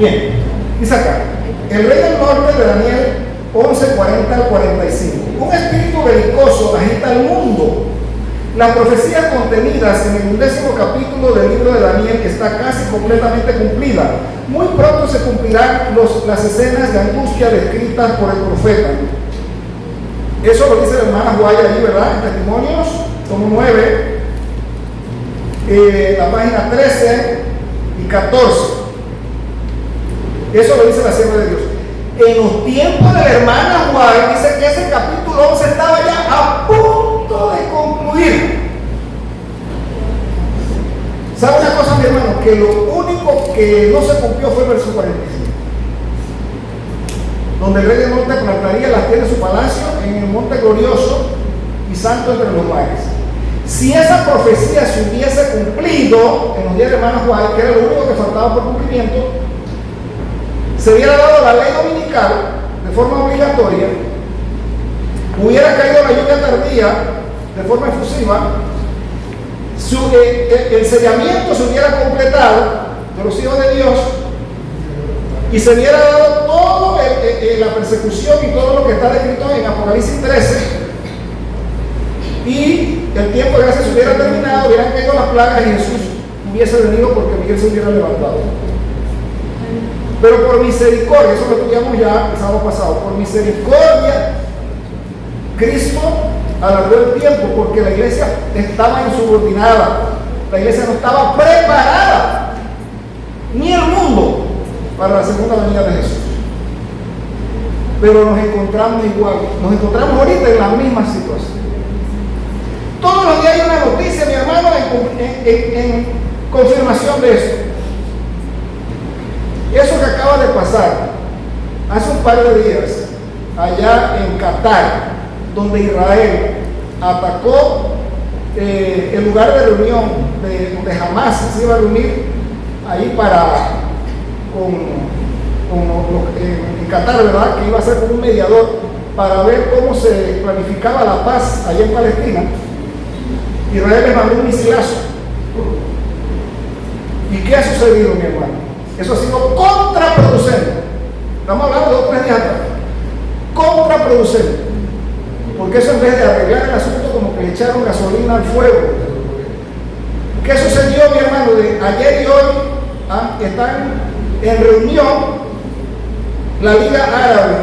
Bien, dice acá, el rey del norte de Daniel 11:40 al 45. Un espíritu belicoso agita el mundo. Las profecías contenidas en el 11º capítulo del libro de Daniel está casi completamente cumplida. Muy pronto se cumplirán las escenas de angustia descritas por el profeta. Eso lo dice la hermana Guaya ahí, ¿verdad? En Testimonios, tomo 9, la página 13 y 14. Eso lo dice la sierva de Dios. En los tiempos de la hermana Guaya dice que ese capítulo 11 estaba ya a punto de concluir. ¿Sabe una cosa, mi hermano? Que lo único que no se cumplió fue el verso 45, donde el rey del norte plantaría las tiendas de su palacio en el monte glorioso y santo entre los mares. Si esa profecía se hubiese cumplido en los días de hermana Juárez, que era lo único que faltaba por cumplimiento, se hubiera dado la ley dominical de forma obligatoria, hubiera caído la lluvia tardía de forma efusiva, el sellamiento se hubiera completado de los hijos de Dios y se hubiera dado toda la persecución y todo lo que está descrito en Apocalipsis 13, y el tiempo de gracia se hubiera terminado, hubieran caído las plagas y Jesús hubiese venido porque Miguel se hubiera levantado. Pero por misericordia, eso lo estudiamos ya el sábado pasado, por misericordia Cristo alargó el tiempo porque la iglesia estaba insubordinada, la iglesia no estaba preparada, ni el mundo, para la segunda venida de Jesús. Pero nos encontramos igual, nos encontramos ahorita en la misma situación. Todos los días hay una noticia, mi hermano, en confirmación de eso. Eso que acaba de pasar hace un par de días, allá en Qatar, donde Israel atacó el lugar de reunión donde Hamás se iba a reunir ahí en Qatar, ¿verdad? Que iba a ser como un mediador para ver cómo se planificaba la paz allá en Palestina. Israel les mandó un misilazo. ¿Y qué ha sucedido, mi hermano? Eso ha sido contraproducente. Estamos hablando de 2 o 3 días atrás. Contraproducente. Porque eso, en vez de arreglar el asunto, como que le echaron gasolina al fuego. ¿Qué sucedió, mi hermano? De ayer y hoy están en reunión la Liga Árabe,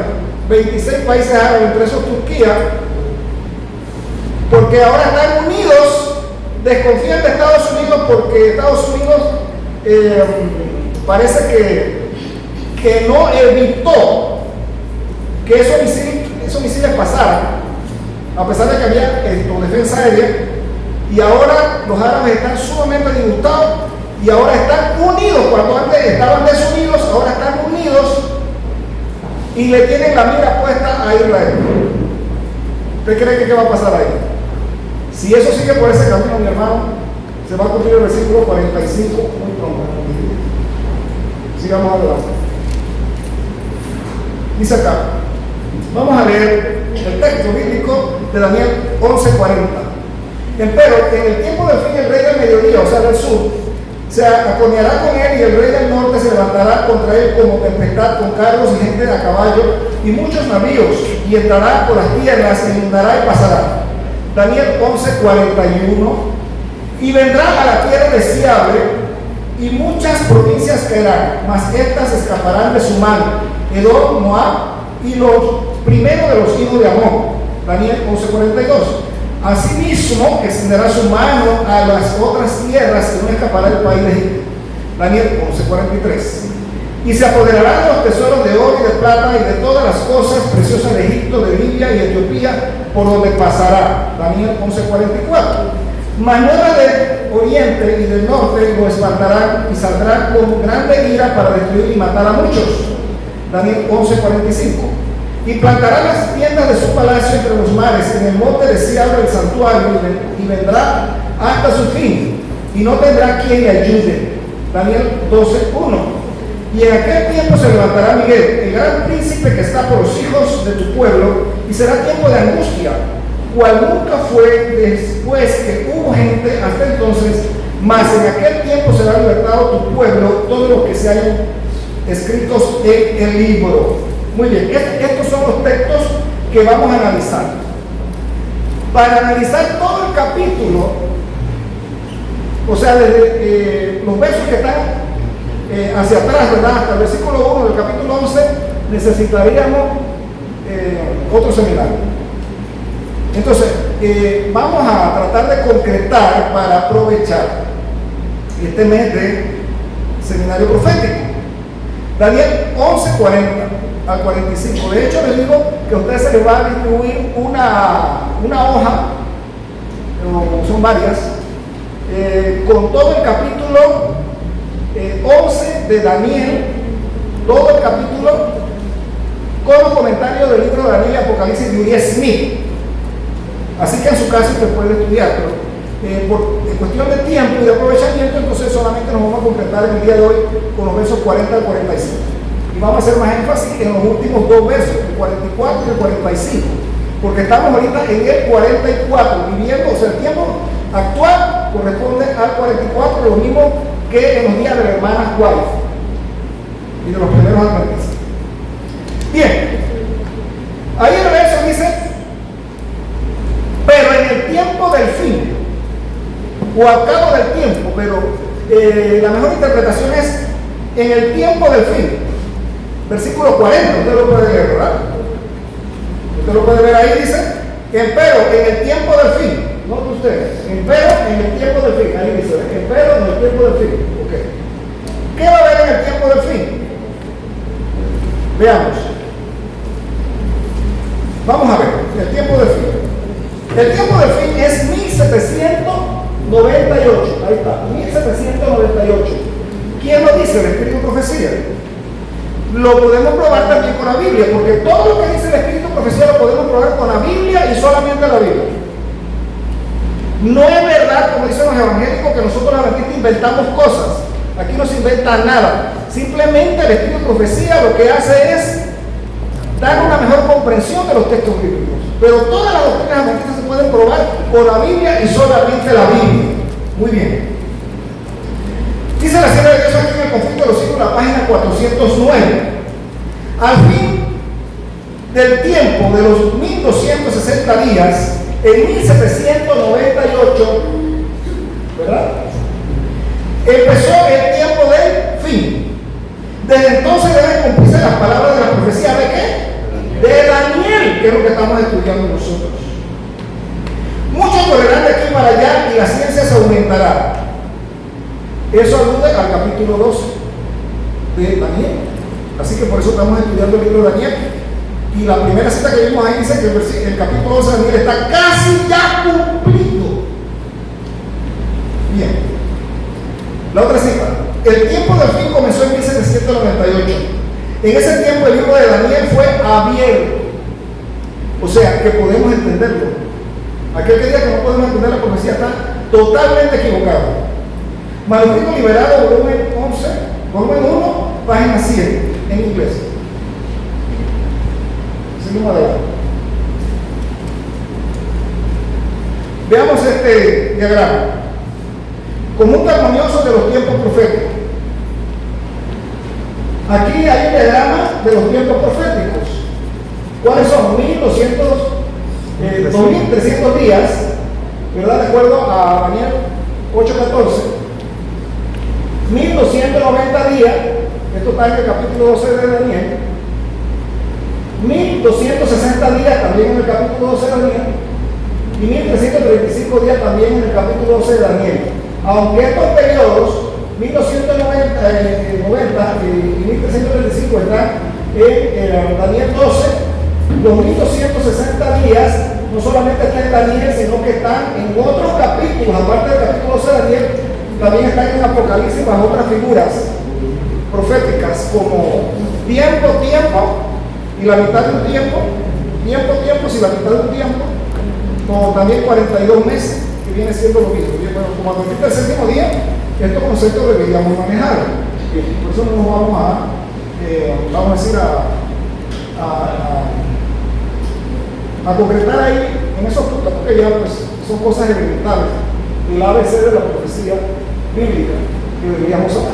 26 países árabes, entre esos Turquía, porque ahora están unidos, desconfían de Estados Unidos porque Estados Unidos parece que no evitó que esos misiles pasaran, a pesar de que había defensa aérea, y ahora los árabes están sumamente disgustados y ahora están unidos. Cuando antes estaban desunidos, ahora están unidos y le tienen la mira puesta a Israel. ¿Usted cree que qué va a pasar ahí? Si eso sigue por ese camino, mi hermano, se va a cumplir el versículo 45 muy pronto. Sigamos adelante. Dice acá, vamos a leer el texto bíblico de Daniel 11:40. Empero, en el tiempo del fin, el rey del mediodía, o sea del sur, se aconeará con él, y el rey del norte se levantará contra él como tempestad, con carros y gente a caballo y muchos navíos, y entrará por las tierras, e inundará y pasará. Daniel 11:41. Y vendrá a la tierra deseable, y muchas provincias caerán, mas estas escaparán de su mano: Edom, Moab y los primeros de los hijos de Amón. Daniel 11:42. Asimismo extenderá su mano a las otras tierras, y no escapará del país de Egipto. Daniel 11:43. Y se apoderará de los tesoros de oro y de plata y de todas las cosas preciosas de Egipto, de Libia y Etiopía, por donde pasará. Daniel 11:44. Mas nuevas del oriente y del norte lo espantarán, y saldrán con grande ira para destruir y matar a muchos. Daniel 11:45. Y plantará las tiendas de su palacio entre los mares, en el monte de Siabra, el santuario, y vendrá hasta su fin, y no tendrá quien le ayude. Daniel 12:1. Y en aquel tiempo se levantará Miguel, el gran príncipe que está por los hijos de tu pueblo, y será tiempo de angustia, cual nunca fue después que hubo gente hasta entonces, mas en aquel tiempo será libertado tu pueblo, todos los que se hayan escritos en el libro. Muy bien, estos son los textos que vamos a analizar. Para analizar todo el capítulo, o sea, desde los versos que están hacia atrás, ¿verdad?, hasta el versículo 1 del capítulo 11, necesitaríamos otro seminario. Entonces, vamos a tratar de concretar para aprovechar este mes de seminario profético. Daniel 11:40 al 45. De hecho, les digo que a ustedes se les va a distribuir una hoja, son varias, con todo el capítulo 11 de Daniel, todo el capítulo, con los comentarios del libro de Daniel y Apocalipsis de Uriah Smith. Así que en su caso usted puede estudiar, pero por cuestión de tiempo y de aprovechamiento, entonces solamente nos vamos a concretar en el día de hoy con los versos 40 al 45. Y vamos a hacer más énfasis en los últimos dos versos, el 44 y el 45, porque estamos ahorita en el 44, viviendo, o sea, el tiempo actual corresponde al 44, lo mismo que en los días de la hermana White y de los primeros adventistas. Bien, ahí el verso dice: pero en el tiempo del fin, o al cabo del tiempo, pero la mejor interpretación es en el tiempo del fin. Versículo 40, usted lo puede leer, ¿verdad? Usted lo puede ver ahí, dice: empero en el tiempo del fin. Note ustedes, empero en el tiempo del fin. Ahí dice, empero en el tiempo del fin. Okay. ¿Qué va a haber en el tiempo del fin? Veamos. Vamos a ver, el tiempo del fin. El tiempo del fin es 1798. Ahí está, 1798. ¿Quién lo dice? El Espíritu de Profecía. Lo podemos probar también con la Biblia, porque todo lo que dice el Espíritu de Profecía lo podemos probar con la Biblia y solamente la Biblia. No es verdad, como dicen los evangélicos, que nosotros los adventistas inventamos cosas. Aquí no se inventa nada. Simplemente el Espíritu de Profecía lo que hace es dar una mejor comprensión de los textos bíblicos. Pero todas las doctrinas adventistas se pueden probar con la Biblia y solamente la Biblia. Muy bien. Dice la Sierra de Dios aquí en el Conflicto de los Siglos, la página 409. Al fin del tiempo de los 1260 días, en 1798, ¿verdad?, empezó el tiempo del fin. Desde entonces deben cumplirse las palabras de la profecía ¿de qué? De Daniel, que es lo que estamos estudiando nosotros. Muchos correrán de aquí para allá y la ciencia se aumentará. Eso alude al capítulo 12 de Daniel. Así que por eso estamos estudiando el libro de Daniel. Y la primera cita que vimos ahí dice que el capítulo 12 de Daniel está casi ya cumplido. Bien. La otra cita. El tiempo del fin comenzó en 1798. En ese tiempo el libro de Daniel fue abierto. O sea, que podemos entenderlo. Aquel que diga que no podemos entender la profecía está totalmente equivocado. Manuscrito liberado, volumen 11, volumen 1, página 100, en inglés. Seguimos adelante. Veamos este diagrama. Conjunto armonioso de los tiempos proféticos. Aquí hay un diagrama de los tiempos proféticos. ¿Cuáles son? 2300 días, ¿verdad? De acuerdo a Daniel 8:14. 1290 días, esto está en el capítulo 12 de Daniel. 1260 días también en el capítulo 12 de Daniel. Y 1335 días también en el capítulo 12 de Daniel. Aunque estos periodos, 1290 y 1335 están en Daniel 12, los 1260 días no solamente están en Daniel, sino que están en otros capítulos, aparte del capítulo 12 de Daniel. También están en Apocalipsis bajo otras figuras proféticas como tiempo, y la mitad de un tiempo, y la mitad de un tiempo, como también 42 meses, que viene siendo lo mismo. Y bueno, como advertiste el séptimo día, estos conceptos deberíamos manejar. Por eso no nos vamos a decir a concretar ahí en esos puntos, porque ya pues, son cosas elementales. El ABC de la profecía bíblica que deberíamos saber.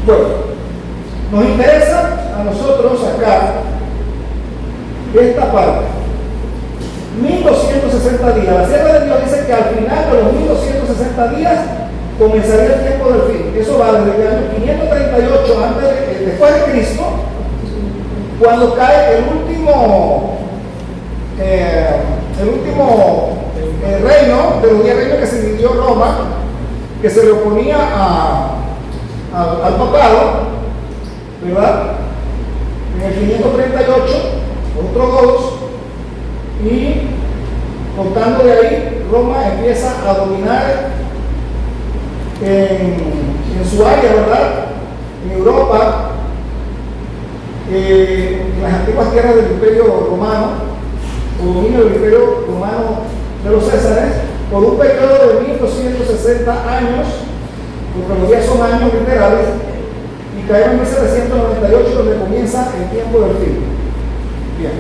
Bueno, Nos interesa a nosotros acá esta parte. 1260 días. La sierva de Dios dice que al final de los 1260 días comenzaría el tiempo del fin. Eso va desde el año 538 después de Cristo, cuando cae el último reino de los 10 reinos que se dividió Roma, que se le oponía al papado, ¿verdad? En el 538, otros 2, y contando de ahí, Roma empieza a dominar en su área, ¿verdad? En Europa, en las antiguas tierras del Imperio Romano, o dominio del Imperio Romano de los Césares, por un periodo de 1260 años, porque los días son años literales, y caemos en 1798, donde comienza el tiempo del fin. Bien,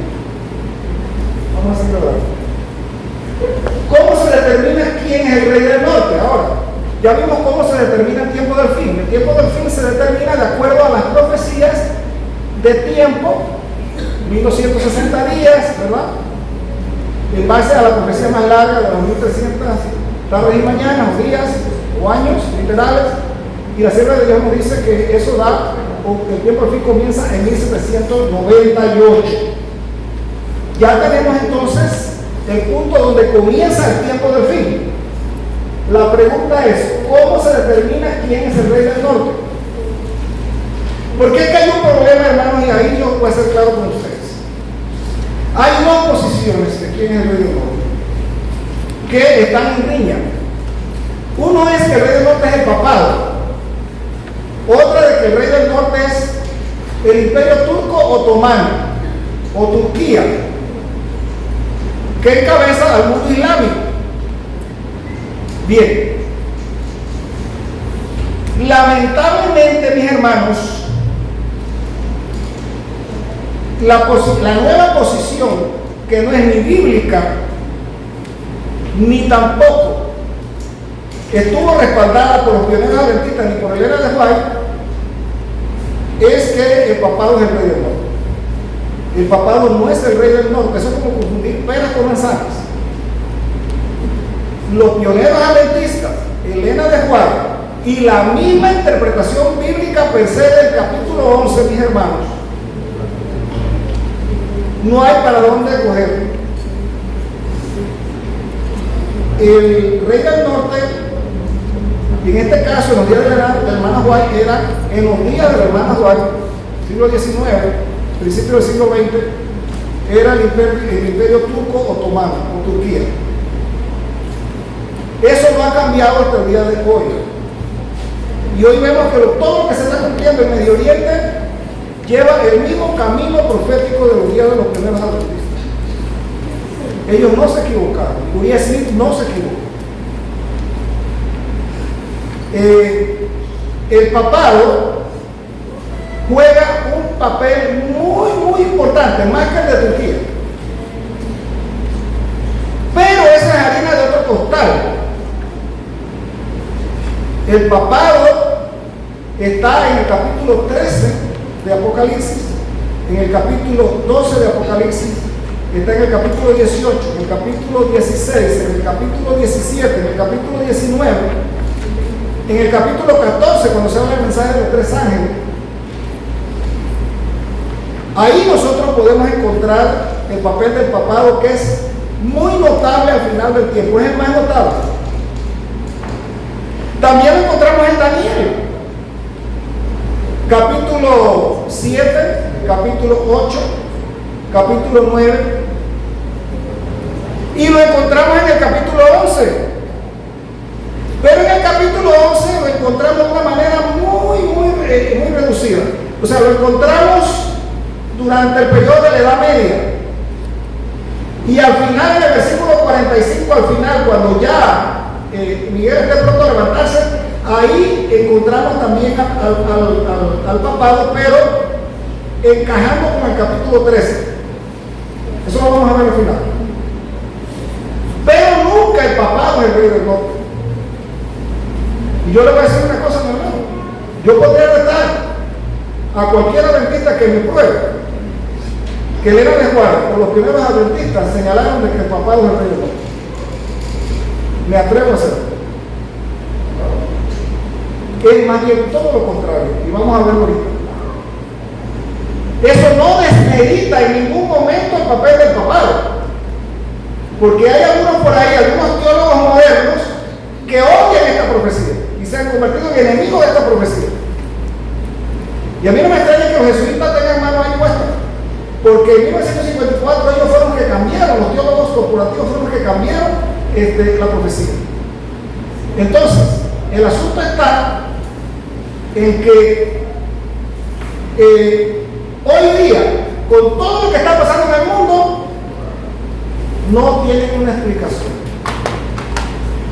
vamos a seguir hablando. ¿Cómo se determina quién es el rey del norte? Ahora, ya vimos cómo se determina el tiempo del fin. El tiempo del fin se determina de acuerdo a las profecías de tiempo, 1260 días, ¿verdad? En base a la profecía más larga de los 1300 tardes y mañanas, o días, o años literales, y la sierva de Dios nos dice que eso da, o el tiempo del fin comienza en 1798. Ya tenemos entonces el punto donde comienza el tiempo del fin. La pregunta es, ¿cómo se determina quién es el rey del norte? Porque es que hay un problema, hermanos, y ahí yo voy a ser claro con ustedes. Hay dos posiciones de quién es el rey del norte que están en riña. Uno es que el rey del norte es el papado. Otra de que el rey del norte es el imperio turco otomano o Turquía, que encabeza al mundo islámico. Bien, lamentablemente, mis hermanos, la nueva posición, que no es ni bíblica ni tampoco estuvo respaldada por los pioneros adventistas ni por Elena de White, es que el papado es el rey del norte. El papado no es el rey del norte. Eso es como confundir peras con manzanas. Los pioneros adventistas, Elena de White, y la misma interpretación bíblica per se del capítulo 11, mis hermanos, no hay para dónde coger. El rey del norte, en este caso, en los días de la hermana White, era en los días de la hermana White, siglo XIX, principio del siglo XX, era el imperio turco otomano o Turquía. Eso no ha cambiado hasta el día de hoy. Y hoy vemos que todo lo que se está cumpliendo en Medio Oriente lleva el mismo camino profético de los días de los primeros adventistas. Ellos no se equivocaron. Uriah Smith no se equivocó. El papado juega un papel muy importante, más que el de Turquía. Pero esa es harina de otro costal. El papado está en el capítulo 13 de Apocalipsis, en el capítulo 12 de Apocalipsis, está en el capítulo 18, en el capítulo 16, en el capítulo 17, en el capítulo 19, en el capítulo 14, cuando se habla del mensaje de los tres ángeles. Ahí nosotros podemos encontrar el papel del papado, que es muy notable al final del tiempo, es el más notable. También lo encontramos en Daniel, capítulo 7, capítulo 8, capítulo 9, y lo encontramos en el capítulo 11. Pero en el capítulo 11 lo encontramos de una manera muy reducida. O sea, lo encontramos durante el periodo de la Edad Media. Y al final, en el versículo 45, al final, cuando ya Miguel esté pronto a levantarse, ahí encontramos también al papado, pero encajando con el capítulo 13. Eso lo vamos a ver al final. Pero nunca el papado es el rey del norte. Y yo le voy a decir una cosa, mi hermano. Yo podría retar a cualquier adventista que me pruebe que el era de Juan o los primeros adventistas señalaron de que el papado es el rey del norte. Me atrevo a hacerlo. Es más bien todo lo contrario, y vamos a verlo ahorita. Eso no desmerita en ningún momento el papel del papado, porque hay algunos por ahí, algunos teólogos modernos que odian esta profecía y se han convertido en enemigos de esta profecía. Y a mí no me extraña que los jesuitas tengan manos ahí puestas, porque en 1954 ellos fueron los que cambiaron, los teólogos corporativos fueron los que cambiaron la profecía. Entonces, el asunto está en que hoy día, con todo lo que está pasando en el mundo, no tienen una explicación.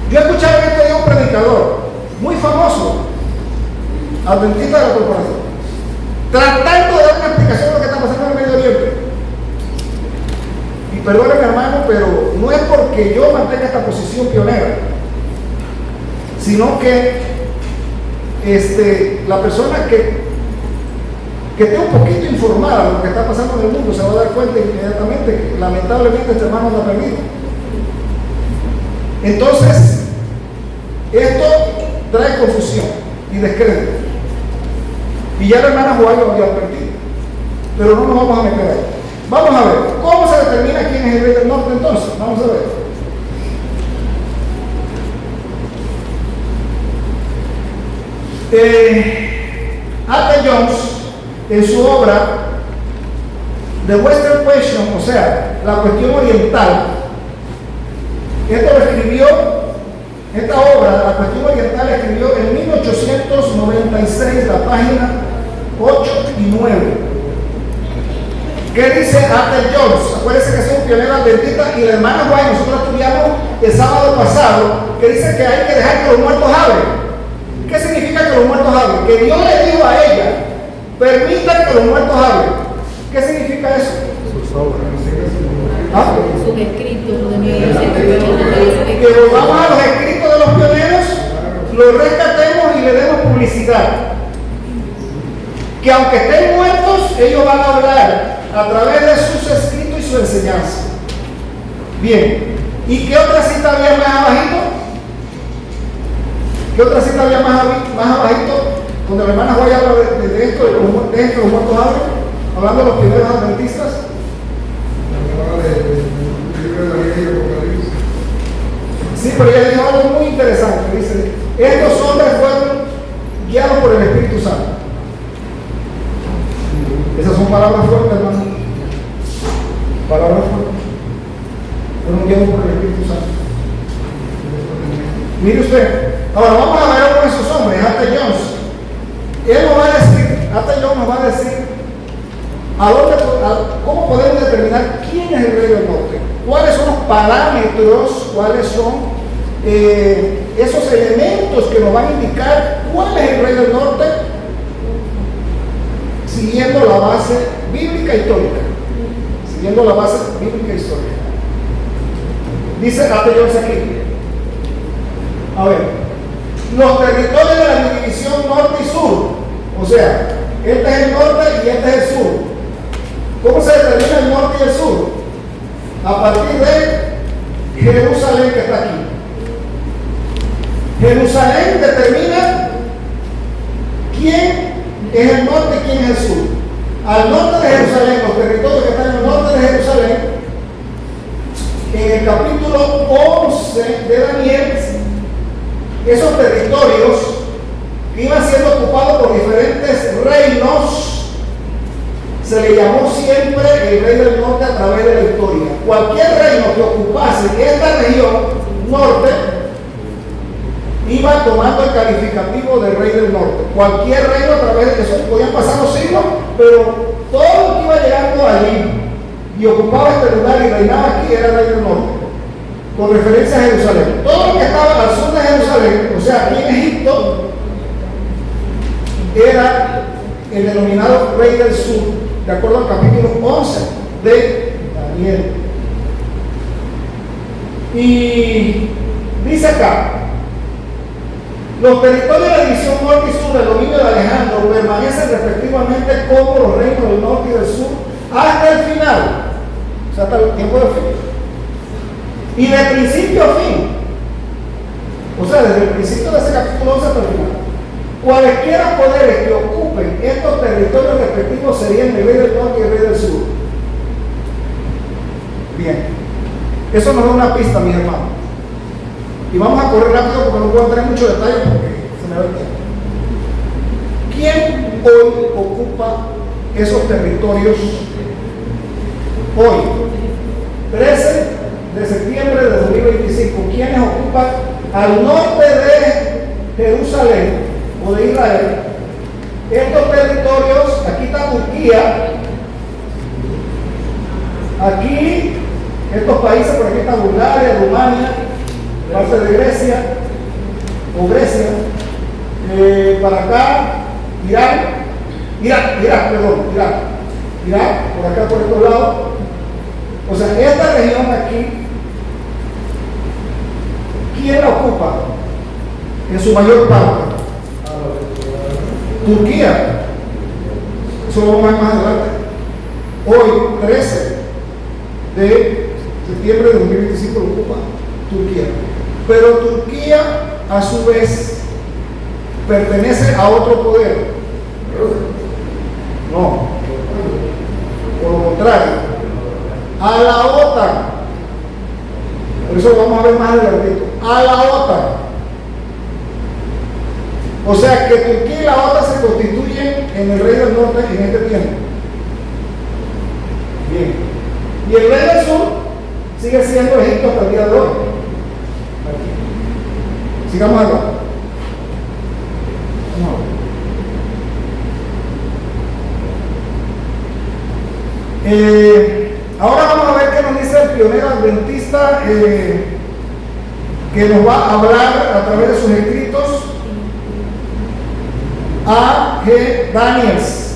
Yo he escuchado en este día un predicador muy famoso, adventista de la corporación, tratando de dar una explicación de lo que está pasando en el Medio Oriente. Y perdónenme, hermano, pero no es porque yo mantenga esta posición pionera, sino que la persona que esté un poquito informada de lo que está pasando en el mundo se va a dar cuenta inmediatamente que lamentablemente este hermano no ha perdido. Entonces, esto trae confusión y descrédito. Y ya la hermana Juan lo había advertido, pero no nos vamos a meter ahí. Vamos a ver, ¿cómo se determina quién es el rey del norte entonces? Vamos a ver. A.T. Jones, en su obra The Western Question, o sea, la cuestión oriental, esto lo escribió, esta obra, la cuestión oriental, la escribió en 1896, la página 8 y 9. ¿Qué dice A.T. Jones? Acuérdense que es un pionero adventista, y la hermana White, nosotros estudiamos el sábado pasado, que dice que hay que dejar que los muertos hablen. ¿Qué significa que los muertos hablen? Que Dios le dijo a ella, permita que los muertos hablen. ¿Qué significa eso? ¿Ah? Sus escritos de mi Que volvamos a los escritos de los pioneros, los rescatemos y le demos publicidad. Que aunque estén muertos, ellos van a hablar a través de sus escritos y su enseñanza. Bien, ¿y qué otra cita había más abajito? ¿Qué otra cita había más abajito? Donde la hermana Joya habla de esto, de que los muertos hablan, hablando de los primeros adventistas. Sí, pero ella dijo algo muy interesante. Dice, estos hombres fueron guiados por el Espíritu Santo. Esas son palabras fuertes, hermano. Palabras fuertes. Fueron guiados por el Espíritu Santo. Mire usted. Ahora vamos a ver a uno de esos hombres, A.T. Jones. Él nos va a decir, A.T. Jones nos va a decir cómo podemos determinar quién es el rey del norte, cuáles son los parámetros, cuáles son esos elementos que nos van a indicar cuál es el rey del norte, siguiendo la base bíblica histórica. Siguiendo la base bíblica histórica. Dice A.T. Jones aquí. A ver. Los territorios de la división norte y sur, o sea, este es el norte y este es el sur. ¿Cómo se determina el norte y el sur? A partir de Jerusalén, que está aquí. Jerusalén determina quién es el norte y quién es el sur. Al norte de Jerusalén, los territorios que están en el norte de Jerusalén, en el capítulo 11 de Daniel, esos territorios que iban siendo ocupados por diferentes reinos, se le llamó siempre el rey del norte a través de la historia. Cualquier reino que ocupase esta región norte iba tomando el calificativo del rey del norte. Cualquier reino a través de eso, podían pasar los siglos, pero todo lo que iba llegando allí y ocupaba este lugar y reinaba aquí era el rey del norte, con referencia a Jerusalén. Todo lo que estaba al sur de Jerusalén, o sea, aquí en Egipto, era el denominado rey del sur, de acuerdo al capítulo 11 de Daniel. Y dice acá, Los territorios de la división norte y sur del dominio de Alejandro permanecen respectivamente como los reinos del norte y del sur hasta el final, o sea, hasta el tiempo del fin. Y de principio a fin, o sea, desde el principio de ese capítulo 11 hasta el final, cualesquiera poderes que ocupen estos territorios respectivos serían el rey del norte y el rey del sur. Bien, eso nos da una pista, mis hermanos. Y vamos a correr rápido porque no puedo entrar en muchos detalles porque se me va el tiempo. ¿Quién hoy ocupa esos territorios? Hoy, 13 de septiembre de 2025, ¿quiénes ocupan al norte de Jerusalén o de Israel? Estos territorios, aquí está Turquía, aquí estos países, por aquí está Bulgaria, Rumania, parte de Grecia, o Grecia, para acá, Irak, por acá por estos lados. O sea, esta región aquí, ¿quién la ocupa? En su mayor parte. Turquía. Eso lo vamos a ver más adelante. Hoy, 13 de septiembre de 2025, lo ocupa Turquía. Pero Turquía, a su vez, pertenece a otro poder. No. Por lo contrario, a la OTAN. Por eso lo vamos a ver más adelante. A la OTAN. O sea que Turquía y la OTAN se constituyen en el rey del norte en este tiempo. Bien. Y el rey del sur sigue siendo Egipto hasta el día de hoy. Sigamos acá. Ahora vamos a ver qué nos dice el pionero adventista que nos va a hablar a través de sus escritos, A. G. Daniels,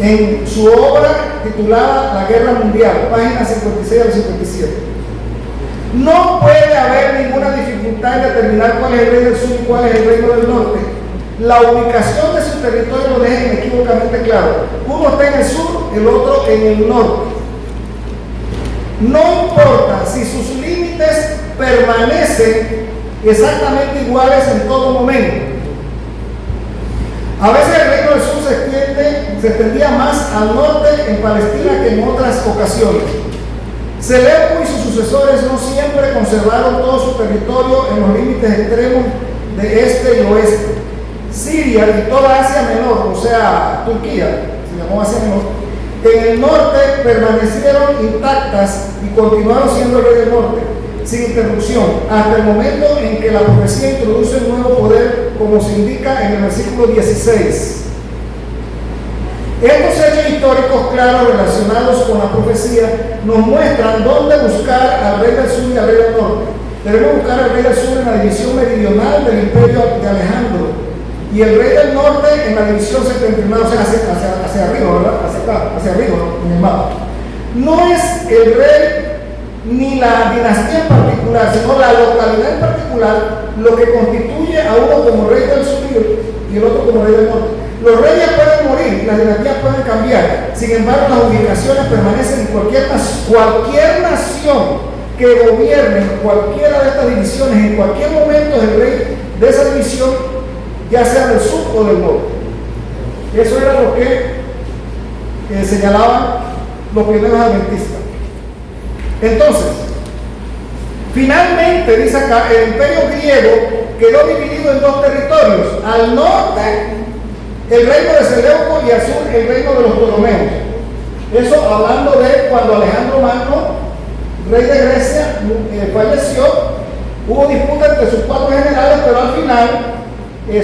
en su obra titulada La Guerra Mundial, páginas 56 al 57. No puede haber ninguna dificultad en determinar cuál es el rey del sur y cuál es el reino del norte. La ubicación de su territorio lo deja inequívocamente claro. Uno está en el sur, el otro en el norte. No importa si sus límites permanecen exactamente iguales en todo momento. A veces el reino del sur se extendía más al norte en Palestina que en otras ocasiones. Seleuco y sus sucesores no siempre conservaron todo su territorio en los límites extremos de este y oeste. Siria y toda Asia Menor, o sea, Turquía, se llamó Asia Menor, en el norte permanecieron intactas y continuaron siendo el rey del norte, sin interrupción, hasta el momento en que la profecía introduce un nuevo poder, como se indica en el versículo 16. Estos hechos históricos claros relacionados con la profecía nos muestran dónde buscar al rey del sur y al rey del norte. Debemos buscar al rey del sur en la división meridional del imperio de Alejandro y el rey del norte en la división septentrional, o sea, hacia arriba, ¿verdad? Hacia arriba, en el mapa. No es el rey ni la dinastía en particular, sino la localidad en particular, lo que constituye a uno como rey del sur y el otro como rey del norte. Los reyes pueden morir, las dinastías pueden cambiar, sin embargo las ubicaciones permanecen en cualquier nación que gobierne en cualquiera de estas divisiones, en cualquier momento el rey de esa división, ya sea del sur o del norte. Eso era lo que señalaban los primeros adventistas. Entonces, finalmente, dice acá, el imperio griego quedó dividido en dos territorios. Al norte, el reino de Seleuco, y al sur, el reino de los Ptolomeos. Eso hablando de cuando Alejandro Magno, rey de Grecia, falleció. Hubo disputa entre sus cuatro generales, pero al final que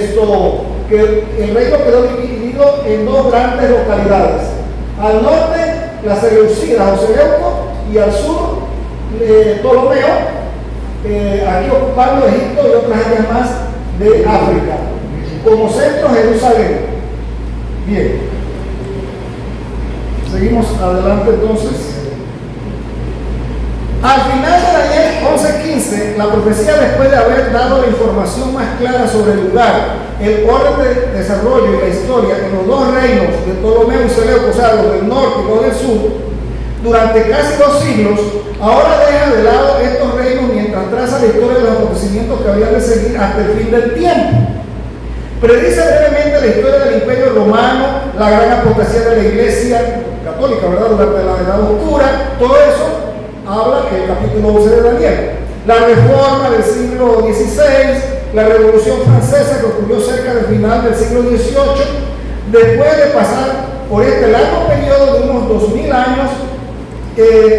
el reino quedó dividido en dos grandes localidades. Al norte, las Seleucidas o Seleuco, y al sur, Ptolomeo, aquí ocupando Egipto y otras áreas más de África. Como centro, Jerusalén. Bien. Seguimos adelante entonces. Al final de Daniel 11:15 dice la profecía después de haber dado la información más clara sobre el lugar, el orden de desarrollo y la historia en los dos reinos de Ptolomeo y Seleuco, o sea, los del norte y los del sur, durante casi 2 siglos, ahora deja de lado estos reinos mientras traza la historia de los acontecimientos que habían de seguir hasta el fin del tiempo. Predice brevemente la historia del Imperio Romano, la gran apostasía de la Iglesia católica, ¿verdad?, durante la Edad Oscura. Todo eso habla en el capítulo 11 de Daniel. La reforma del siglo XVI, la Revolución Francesa que ocurrió cerca del final del siglo XVIII, después de pasar por este largo periodo de unos 2000 años,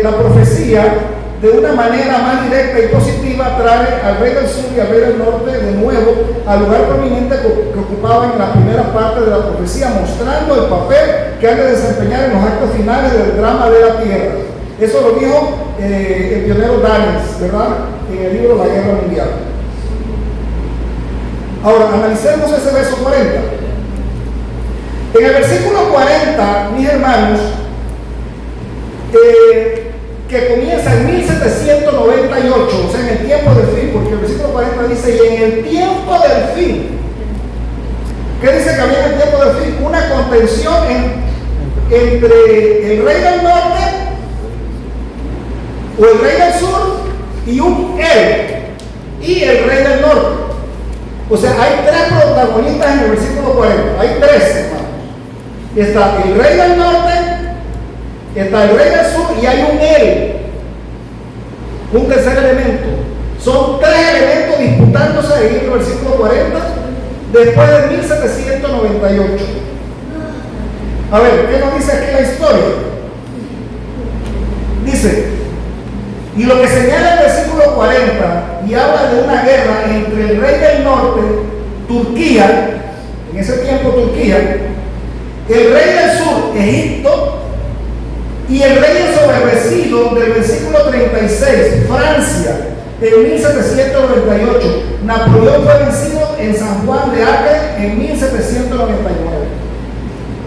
la profecía, de una manera más directa y positiva, trae al rey del sur y al rey del norte de nuevo al lugar prominente que ocupaban en la primera parte de la profecía, mostrando el papel que han de desempeñar en los actos finales del drama de la tierra. Eso lo dijo el pionero Daniels, ¿verdad?, en el libro La Guerra Mundial. Ahora, analicemos ese verso 40. En el versículo 40, mis hermanos, que comienza en 1798, o sea, en el tiempo del fin, porque el versículo 40 dice, y en el tiempo del fin. ¿Qué dice que había en el tiempo del fin? Una contención entre el rey del norte o el rey del sur y un él y el rey del norte. O sea, hay 3 protagonistas en el versículo 40, hay 3, hermanos. Está el rey del norte, está el rey del sur y hay un él, un tercer elemento. Son 3 elementos disputándose ahí en el versículo 40 después de 1798. A ver, ¿qué nos dice aquí la historia? Dice, y lo que señala el versículo 40 y habla de una guerra entre el rey del norte, Turquía, en ese tiempo Turquía, el rey del sur, Egipto, y el rey ensoberbecido del versículo 36, Francia, en 1798. Napoleón fue vencido en San Juan de Acre en 1799.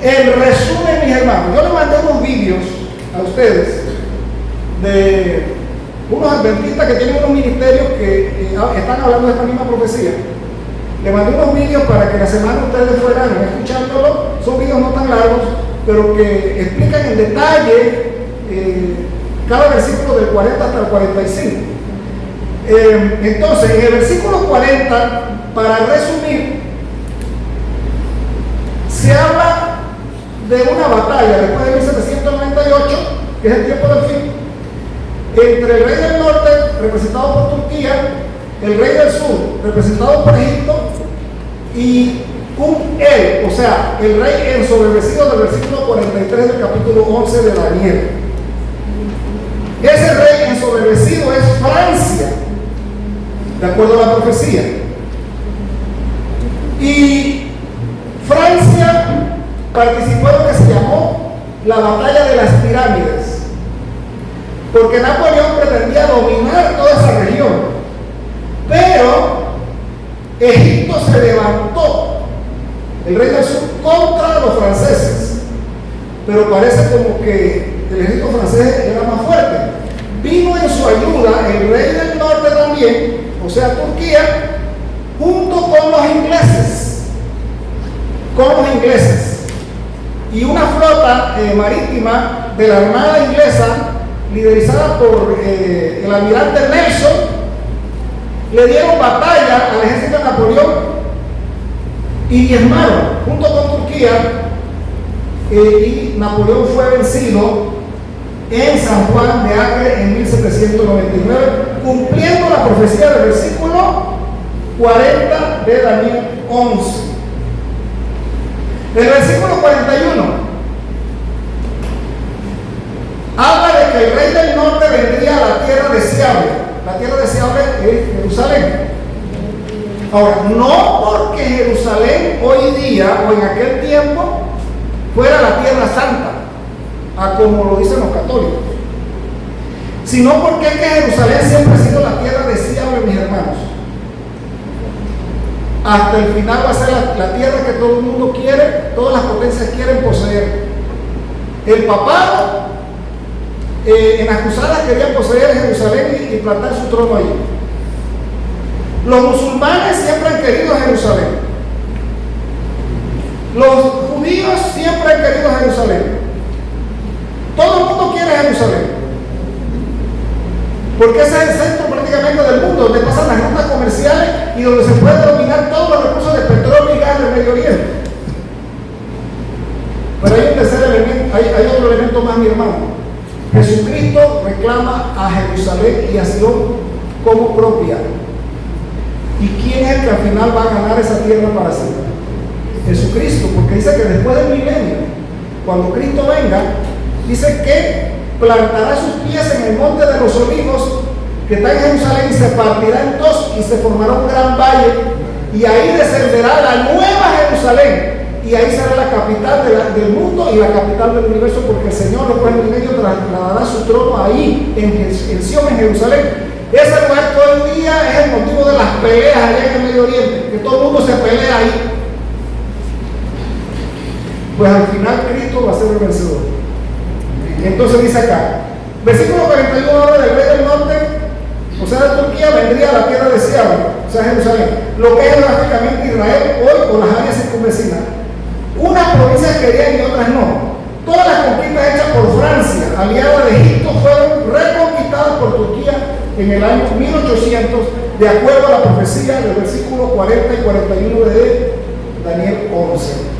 En resumen, mis hermanos, yo les mandé unos vídeos a ustedes de unos adventistas que tienen unos ministerios que están hablando de esta misma profecía. Les mandé unos vídeos para que la semana ustedes fueran escuchándolo. Son vídeos no tan largos, pero que explican en detalle cada versículo del 40 hasta el 45. Entonces, en el versículo 40, para resumir, se habla de una batalla después de 1798, que es el tiempo del fin, entre el rey del norte, representado por Turquía, el rey del sur, representado por Egipto, y un él, o sea, el rey ensoberbecido del versículo 43 del capítulo 11 de Daniel. Ese rey ensoberbecido es Francia, de acuerdo a la profecía. Y Francia participó en lo que se llamó la batalla de las pirámides, porque Napoleón pretendía dominar toda esa región, pero Egipto se levantó, el rey del sur, contra los franceses, pero parece como que el ejército francés era más fuerte. Vino en su ayuda el rey del norte también, o sea, Turquía, junto con los ingleses, y una flota marítima de la Armada inglesa, liderizada por el almirante Nelson, le dieron batalla al ejército de Napoleón y diezmaron junto con Turquía, y Napoleón fue vencido en San Juan de Acre en 1799, cumpliendo la profecía del versículo 40 de Daniel 11. El versículo 41 habla de que el rey del norte vendría a la tierra deseable. La tierra deseable es Jerusalén. Ahora, no porque Jerusalén hoy día o en aquel tiempo fuera la tierra santa, como lo dicen los católicos, sino porque es que Jerusalén siempre ha sido la tierra deseable, mis hermanos. Hasta el final va a ser la tierra que todo el mundo quiere, todas las potencias quieren poseer. El papado en las cruzadas querían poseer Jerusalén y plantar su trono allí. Los musulmanes siempre han querido Jerusalén. Los judíos siempre han querido Jerusalén. Todo el mundo quiere Jerusalén. Porque ese es el centro prácticamente del mundo, donde pasan las rutas comerciales y donde se puede dominar todos los recursos de petróleo y gas del Medio Oriente. Pero hay un tercer elemento, hay otro elemento más, mi hermano. Jesucristo reclama a Jerusalén y a Sion como propia. ¿Y quién es el que al final va a ganar esa tierra para siempre? Jesucristo, porque dice que después del milenio, cuando Cristo venga, dice que plantará sus pies en el monte de los olivos que está en Jerusalén y se partirá en dos y se formará un gran valle y ahí descenderá la nueva Jerusalén y ahí será la capital del mundo y la capital del universo, porque el Señor después del milenio trasladará su trono ahí en Sion, en Jerusalén. Ese lugar que hoy día es el motivo de las peleas allá en el Medio Oriente, que todo el mundo se pelea ahí. Pues al final Cristo va a ser el vencedor. Entonces dice acá, versículo 41 habla del rey del norte, o sea de Turquía, vendría a la tierra deseada, o sea Jerusalén, lo que es geográficamente Israel hoy o las áreas circunvecinas. Unas provincias querían y otras no. Todas las conquistas hechas por Francia, aliada de Egipto, fueron reconquistadas por Turquía en el año 1800, de acuerdo a la profecía del versículo 40 y 41 de Daniel 11.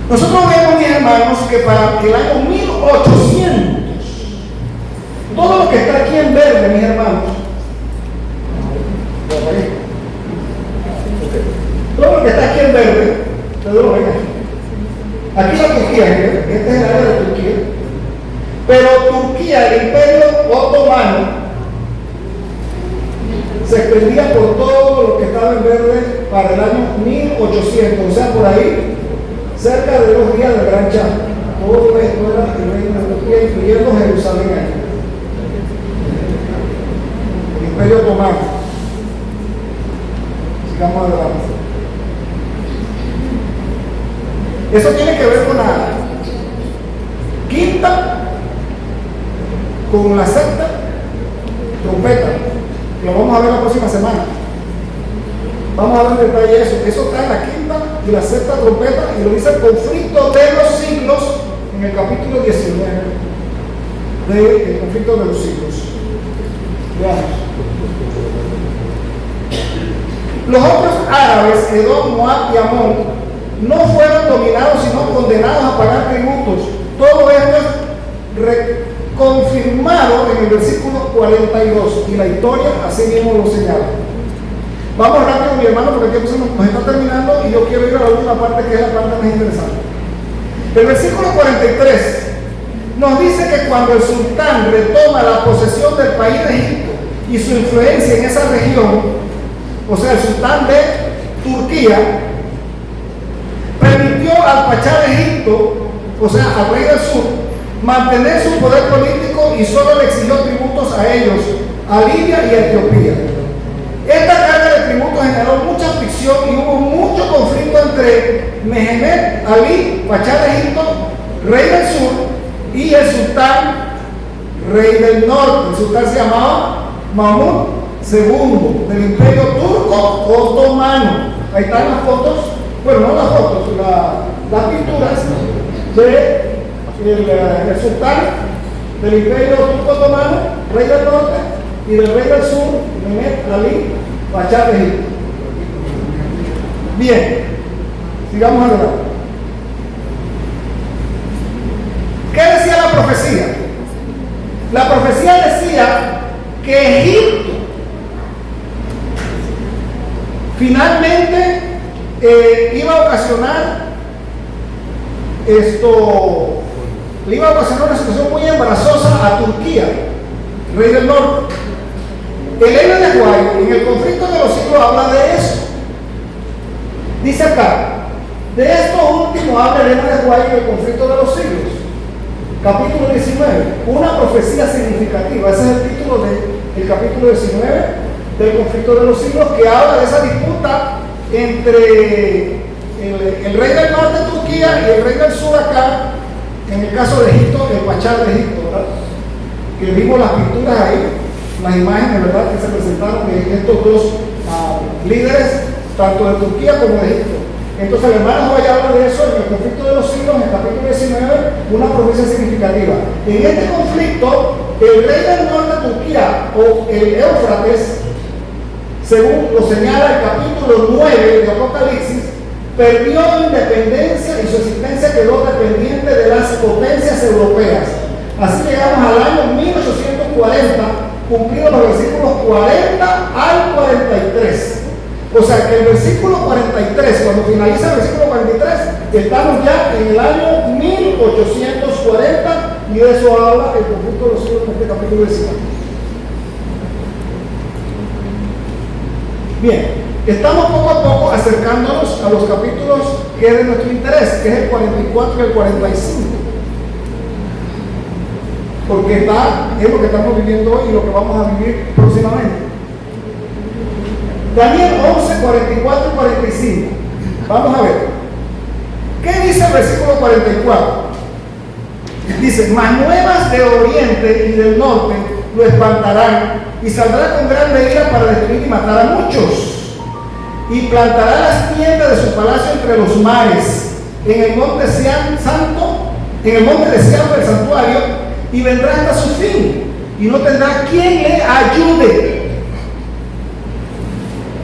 Nosotros vemos, mis hermanos, que para el año 1800, todo lo que está aquí en verde, mis hermanos, todo lo que está aquí en verde, aquí la Turquía, este es el área de Turquía, pero Turquía, el imperio otomano, se extendía por todo lo que estaba en verde para el año 1800, o sea, por ahí, cerca de 2 días del Gran Chá. Todo esto era el reino de Turquía, incluyendo Jerusalén. El imperio otomano. Sigamos adelante. Eso tiene que ver con la quinta, con la sexta trompeta. Lo vamos a ver la próxima semana. Vamos a ver en detalle eso. Eso está en la quinta y la sexta trompeta, y lo dice el conflicto de los siglos en el capítulo 19 del conflicto de los siglos. Veamos. Los otros árabes, Edom, Moab y Amón, no fueron dominados sino condenados a pagar tributos. Todo esto es confirmado en el versículo 42 y la historia así mismo lo señala. Vamos rápido, mi hermano, porque el tiempo nos está terminando y yo quiero ir a la última parte, que es la parte más interesante. El versículo 43 nos dice que cuando el sultán retoma la posesión del país de Egipto y su influencia en esa región, o sea, el sultán de Turquía, permitió al pachá de Egipto, o sea, al rey del sur, mantener su poder político y solo le exigió tributos a ellos, a Libia y a Etiopía. Esta carga de tributos generó mucha fricción y hubo mucho conflicto entre Mehemet Ali, pachá de Egipto, rey del sur, y el sultán, rey del norte. El sultán se llamaba Mahmud II, del imperio turco otomano. Ahí están las fotos, bueno, no las fotos, las pinturas del sultán del imperio turco otomano, rey del norte, y del rey del sur, Mehemet Ali, pachá de Egipto. Bien, sigamos adelante. ¿Qué decía la profecía? La profecía decía que Egipto finalmente iba a ocasionar le iba a ocasionar una situación muy embarazosa a Turquía, rey del norte. Elena de White, en el conflicto de los siglos, habla de eso. Dice acá, de esto último habla Elena de White en el conflicto de los siglos, capítulo 19, una profecía significativa. Ese es el título del capítulo 19 del conflicto de los siglos, que habla de esa disputa entre el rey del norte de Turquía y el rey del sur acá, en el caso de Egipto, el pachá de Egipto, ¿verdad? Que vimos las pinturas ahí. las imágenes, ¿verdad?, que se presentaron de estos dos líderes, tanto de Turquía como de Egipto. Entonces el hermano Joy habla de eso en el conflicto de los siglos, en el capítulo 19, una profecía significativa. En este conflicto, el rey del norte de Turquía, o el Éufrates, según lo señala el capítulo 9 de Apocalipsis, perdió independencia y su existencia quedó dependiente de las potencias europeas. Así llegamos al año 1840, cumplidos los versículos 40 al 43. O sea que el versículo 43, cuando finaliza el versículo 43, estamos ya en el año 1840, y de eso habla el conflicto de los siglos en este capítulo 19. Bien, estamos poco a poco acercándonos a los capítulos que es de nuestro interés, que es el 44 y el 45. Porque es lo que estamos viviendo hoy y lo que vamos a vivir próximamente. Daniel 11, 44 y 45. Vamos a ver. ¿Qué dice el versículo 44? Dice: mas nuevas de oriente y del norte lo espantarán, y saldrá con grande ira para destruir y matar a muchos. Y plantará las tiendas de su palacio entre los mares, en el monte santo, en el monte de Sión del santuario, y vendrá hasta su fin, y no tendrá quien le ayude.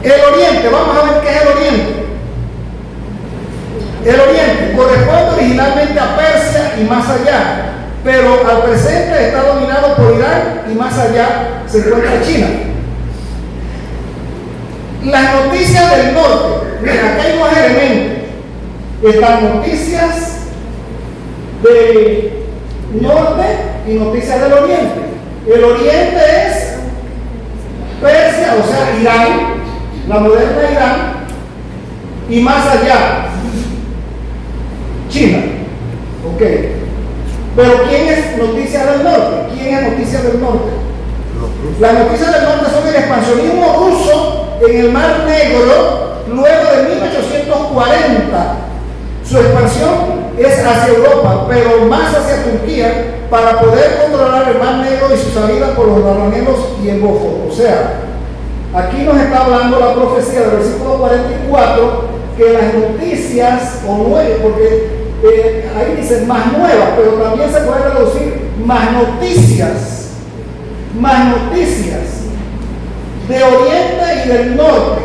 El oriente, vamos a ver qué es el oriente. El oriente corresponde originalmente a Persia y más allá, pero al presente está dominado por Irán y más allá se encuentra China. Las noticias del norte, miren, acá hay dos elementos. Están noticias del norte y noticias del oriente. El oriente es Persia, o sea, Irán, la moderna Irán, y más allá, China. Ok. Pero ¿quién es noticia del norte? ¿Quién es noticia del norte? Las noticias del norte son el expansionismo ruso en el Mar Negro luego de 1840. Su expansión es hacia Europa, pero más hacia Turquía, para poder controlar el Mar Negro y su salida por los Dardanelos y el Bósforo. O sea, aquí nos está hablando la profecía del versículo 44, que las noticias, o nueve, porque ahí dice más nuevas, pero también se puede traducir más noticias de oriente y del norte.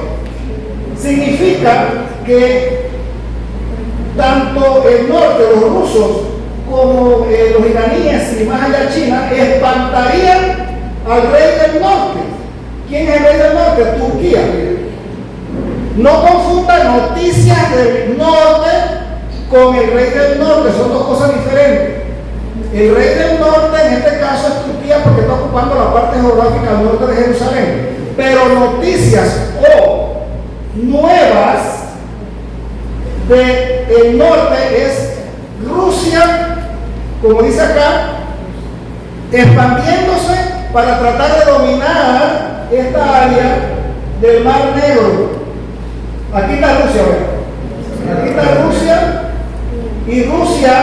Significa que tanto el norte, los rusos, como los iraníes y más allá China, espantarían al rey del norte. ¿Quién es el rey del norte? Turquía. No confundan noticias del norte con el rey del norte, son dos cosas diferentes. El rey del norte en este caso es Turquía, porque está ocupando la parte geográfica al norte de Jerusalén. Pero noticias o nuevas del norte es Rusia, como dice acá, expandiéndose para tratar de dominar esta área del Mar Negro. Aquí está Rusia, ¿verdad? Aquí está Rusia, y Rusia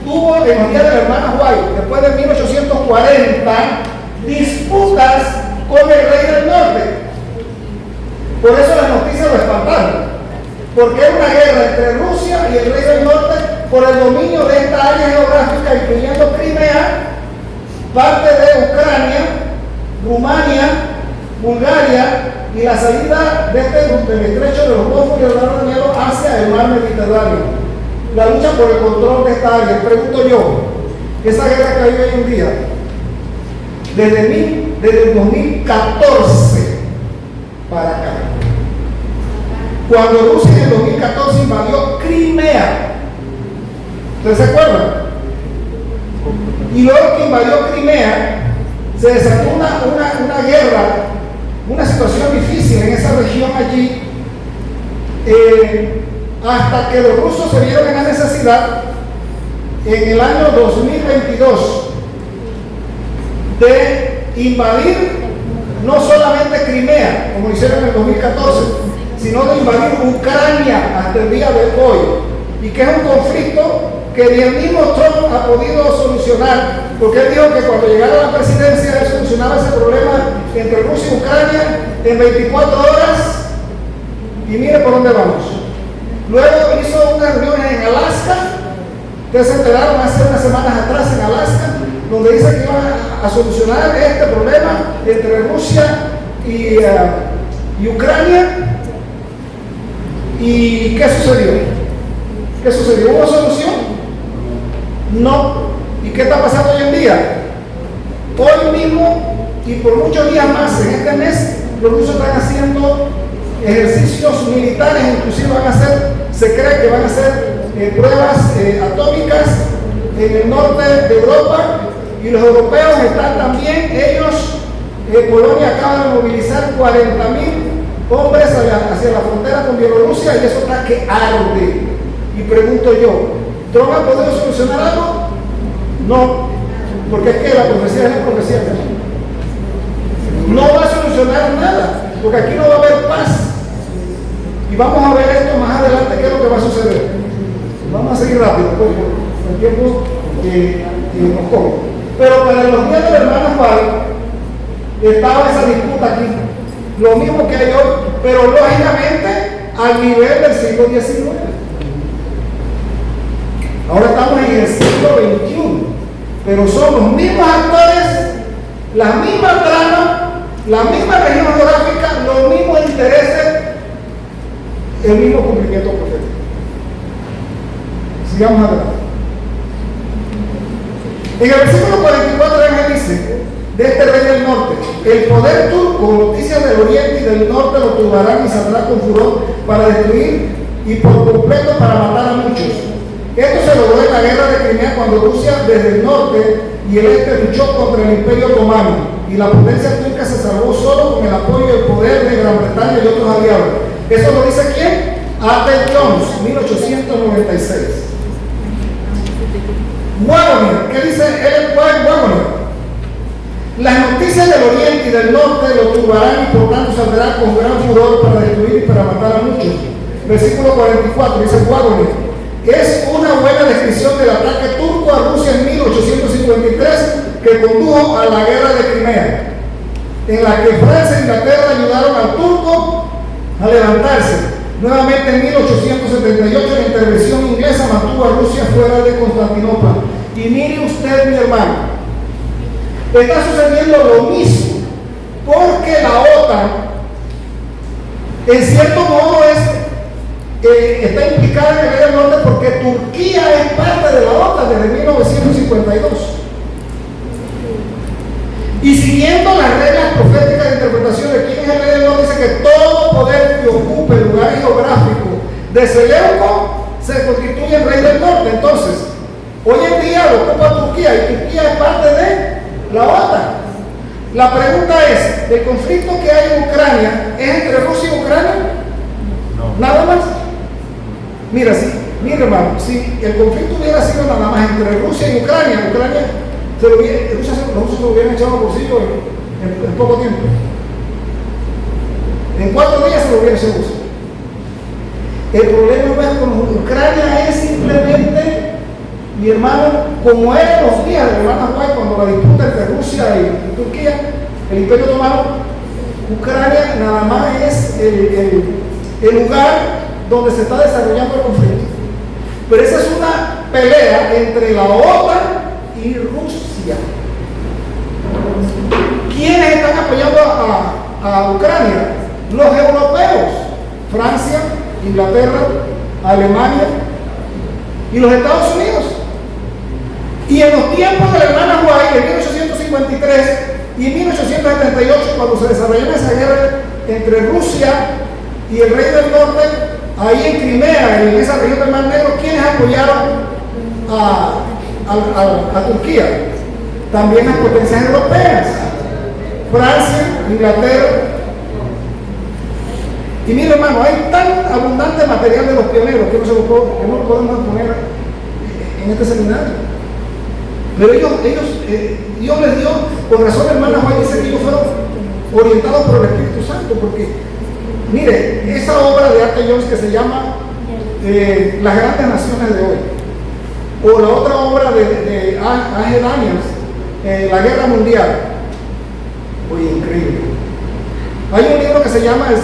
tuvo en los días de la hermana White, después de 1840, disputas con el rey del norte. Por eso las noticias lo espantaron, porque es una guerra entre Rusia y el rey del norte por el dominio de esta área geográfica, incluyendo Crimea, parte de Ucrania, Rumania, Bulgaria, y la salida de del estrecho de los Bósforos y el Dardanelo hacia el mar Mediterráneo. La lucha por el control de esta área. Pregunto yo, esa guerra que hay hoy en día, desde el 2014 para acá, cuando Rusia en el 2014 invadió Crimea, ¿ustedes se acuerdan? Y luego que invadió Crimea, se desató una guerra, una situación difícil en esa región allí, hasta que los rusos se vieron en la necesidad en el año 2022 de invadir no solamente Crimea, como hicieron en el 2014, sino de invadir Ucrania hasta el día de hoy, y que es un conflicto que ni el mismo Trump ha podido solucionar, porque él dijo que cuando llegara a la presidencia de su solucionaba ese problema entre Rusia y Ucrania en 24 horas. Y mire por dónde vamos. Luego hizo unas reuniones en Alaska. Ustedes se enteraron hace unas semanas atrás en Alaska, donde dice que iban a solucionar este problema entre Rusia y Ucrania. ¿Y qué sucedió? ¿Qué sucedió? ¿Hubo solución? No. ¿Y qué está pasando hoy en día? Hoy mismo y por muchos días más en este mes, los rusos están haciendo ejercicios militares, inclusive se cree que van a hacer pruebas atómicas en el norte de Europa, y los europeos están también, Polonia acaba de movilizar 40.000 hombres hacia la frontera con Bielorrusia, y eso está que arde. Y pregunto yo, ¿Trump ha podido solucionar algo? No, porque es que la profecía es la profecía. No va a solucionar nada, porque aquí no va a haber paz. Y vamos a ver esto más adelante, qué es lo que va a suceder. Vamos a seguir rápido, pues, el tiempo nos come. Pero para los días de la hermana Juan, estaba esa disputa aquí. Lo mismo que hay hoy, pero lógicamente al nivel del siglo XIX. Ahora estamos en el siglo XXI, pero son los mismos actores, la misma trama, la misma región geográfica, los mismos intereses, el mismo cumplimiento profético. Sigamos adelante. En el versículo 44 el ángel dice, de este rey del norte, el poder turco, noticias del oriente y del norte lo turbarán y saldrá con furor para destruir y por completo para matar a muchos. Esto se logró en la guerra de Crimea, cuando Rusia desde el norte y el este luchó contra el Imperio Otomano, y la potencia turca se salvó solo con el apoyo y el poder de Gran Bretaña y otros aliados. ¿Eso lo dice quién? Arthur Jones, 1896. Wagoner, ¿qué dice Ellen White Wagoner? Las noticias del oriente y del norte lo turbarán y por tanto saldrá con gran furor para destruir y para matar a muchos. Versículo 44, dice Wagoner, es una buena descripción del ataque turco a Rusia en 1853 que condujo a la guerra de Crimea, en la que Francia e Inglaterra ayudaron al turco a levantarse. Nuevamente en 1878 la intervención inglesa mantuvo a Rusia fuera de Constantinopla. Y mire usted, mi hermano, está sucediendo lo mismo, porque la OTAN en cierto modo está implicada en el Medio Norte, porque Turquía es parte de la OTAN desde 1952. Y siguiendo las reglas proféticas de interpretación de quién es el rey del norte, dice que todo poder que ocupe el lugar geográfico de Seleuco se constituye el rey del norte. Entonces, hoy en día lo ocupa Turquía, y Turquía es parte de la OTAN. La pregunta es, ¿el conflicto que hay en Ucrania es entre Rusia y Ucrania? No. ¿Nada más? Mira, hermano, si el conflicto hubiera sido nada más entre Rusia y Ucrania, los rusos se lo hubieran echado al bolsillo en poco tiempo. En 4 días se lo hubieran echado al bolsillo. El problema con Ucrania es simplemente, mi hermano, como eran los días de la hermana White, cuando la disputa entre Rusia y Turquía, el Imperio Otomano, Ucrania nada más es el lugar donde se está desarrollando el conflicto. Pero esa es una pelea entre la OTAN y Rusia. ¿Quiénes están apoyando a Ucrania? Los europeos, Francia, Inglaterra, Alemania y los Estados Unidos. Y en los tiempos de la hermana White, en 1853 y en 1878, cuando se desarrolló esa guerra entre Rusia y el rey del norte, ahí en Crimea, en esa región del Mar Negro, ¿quiénes apoyaron a Turquía? También las potencias europeas, Francia, Inglaterra. Y mira, hermano, hay tan abundante material de los pioneros que no lo podemos poner en este seminario. Pero Dios les dio, por razón, hermana Juan dice que ellos fueron orientados por el Espíritu Santo, porque mire, esa obra de Arthur Jones que se llama Las Grandes Naciones de Hoy, o la otra obra de A.G. Daniels, La Guerra Mundial, Oye, increíble. Hay un libro que se llama El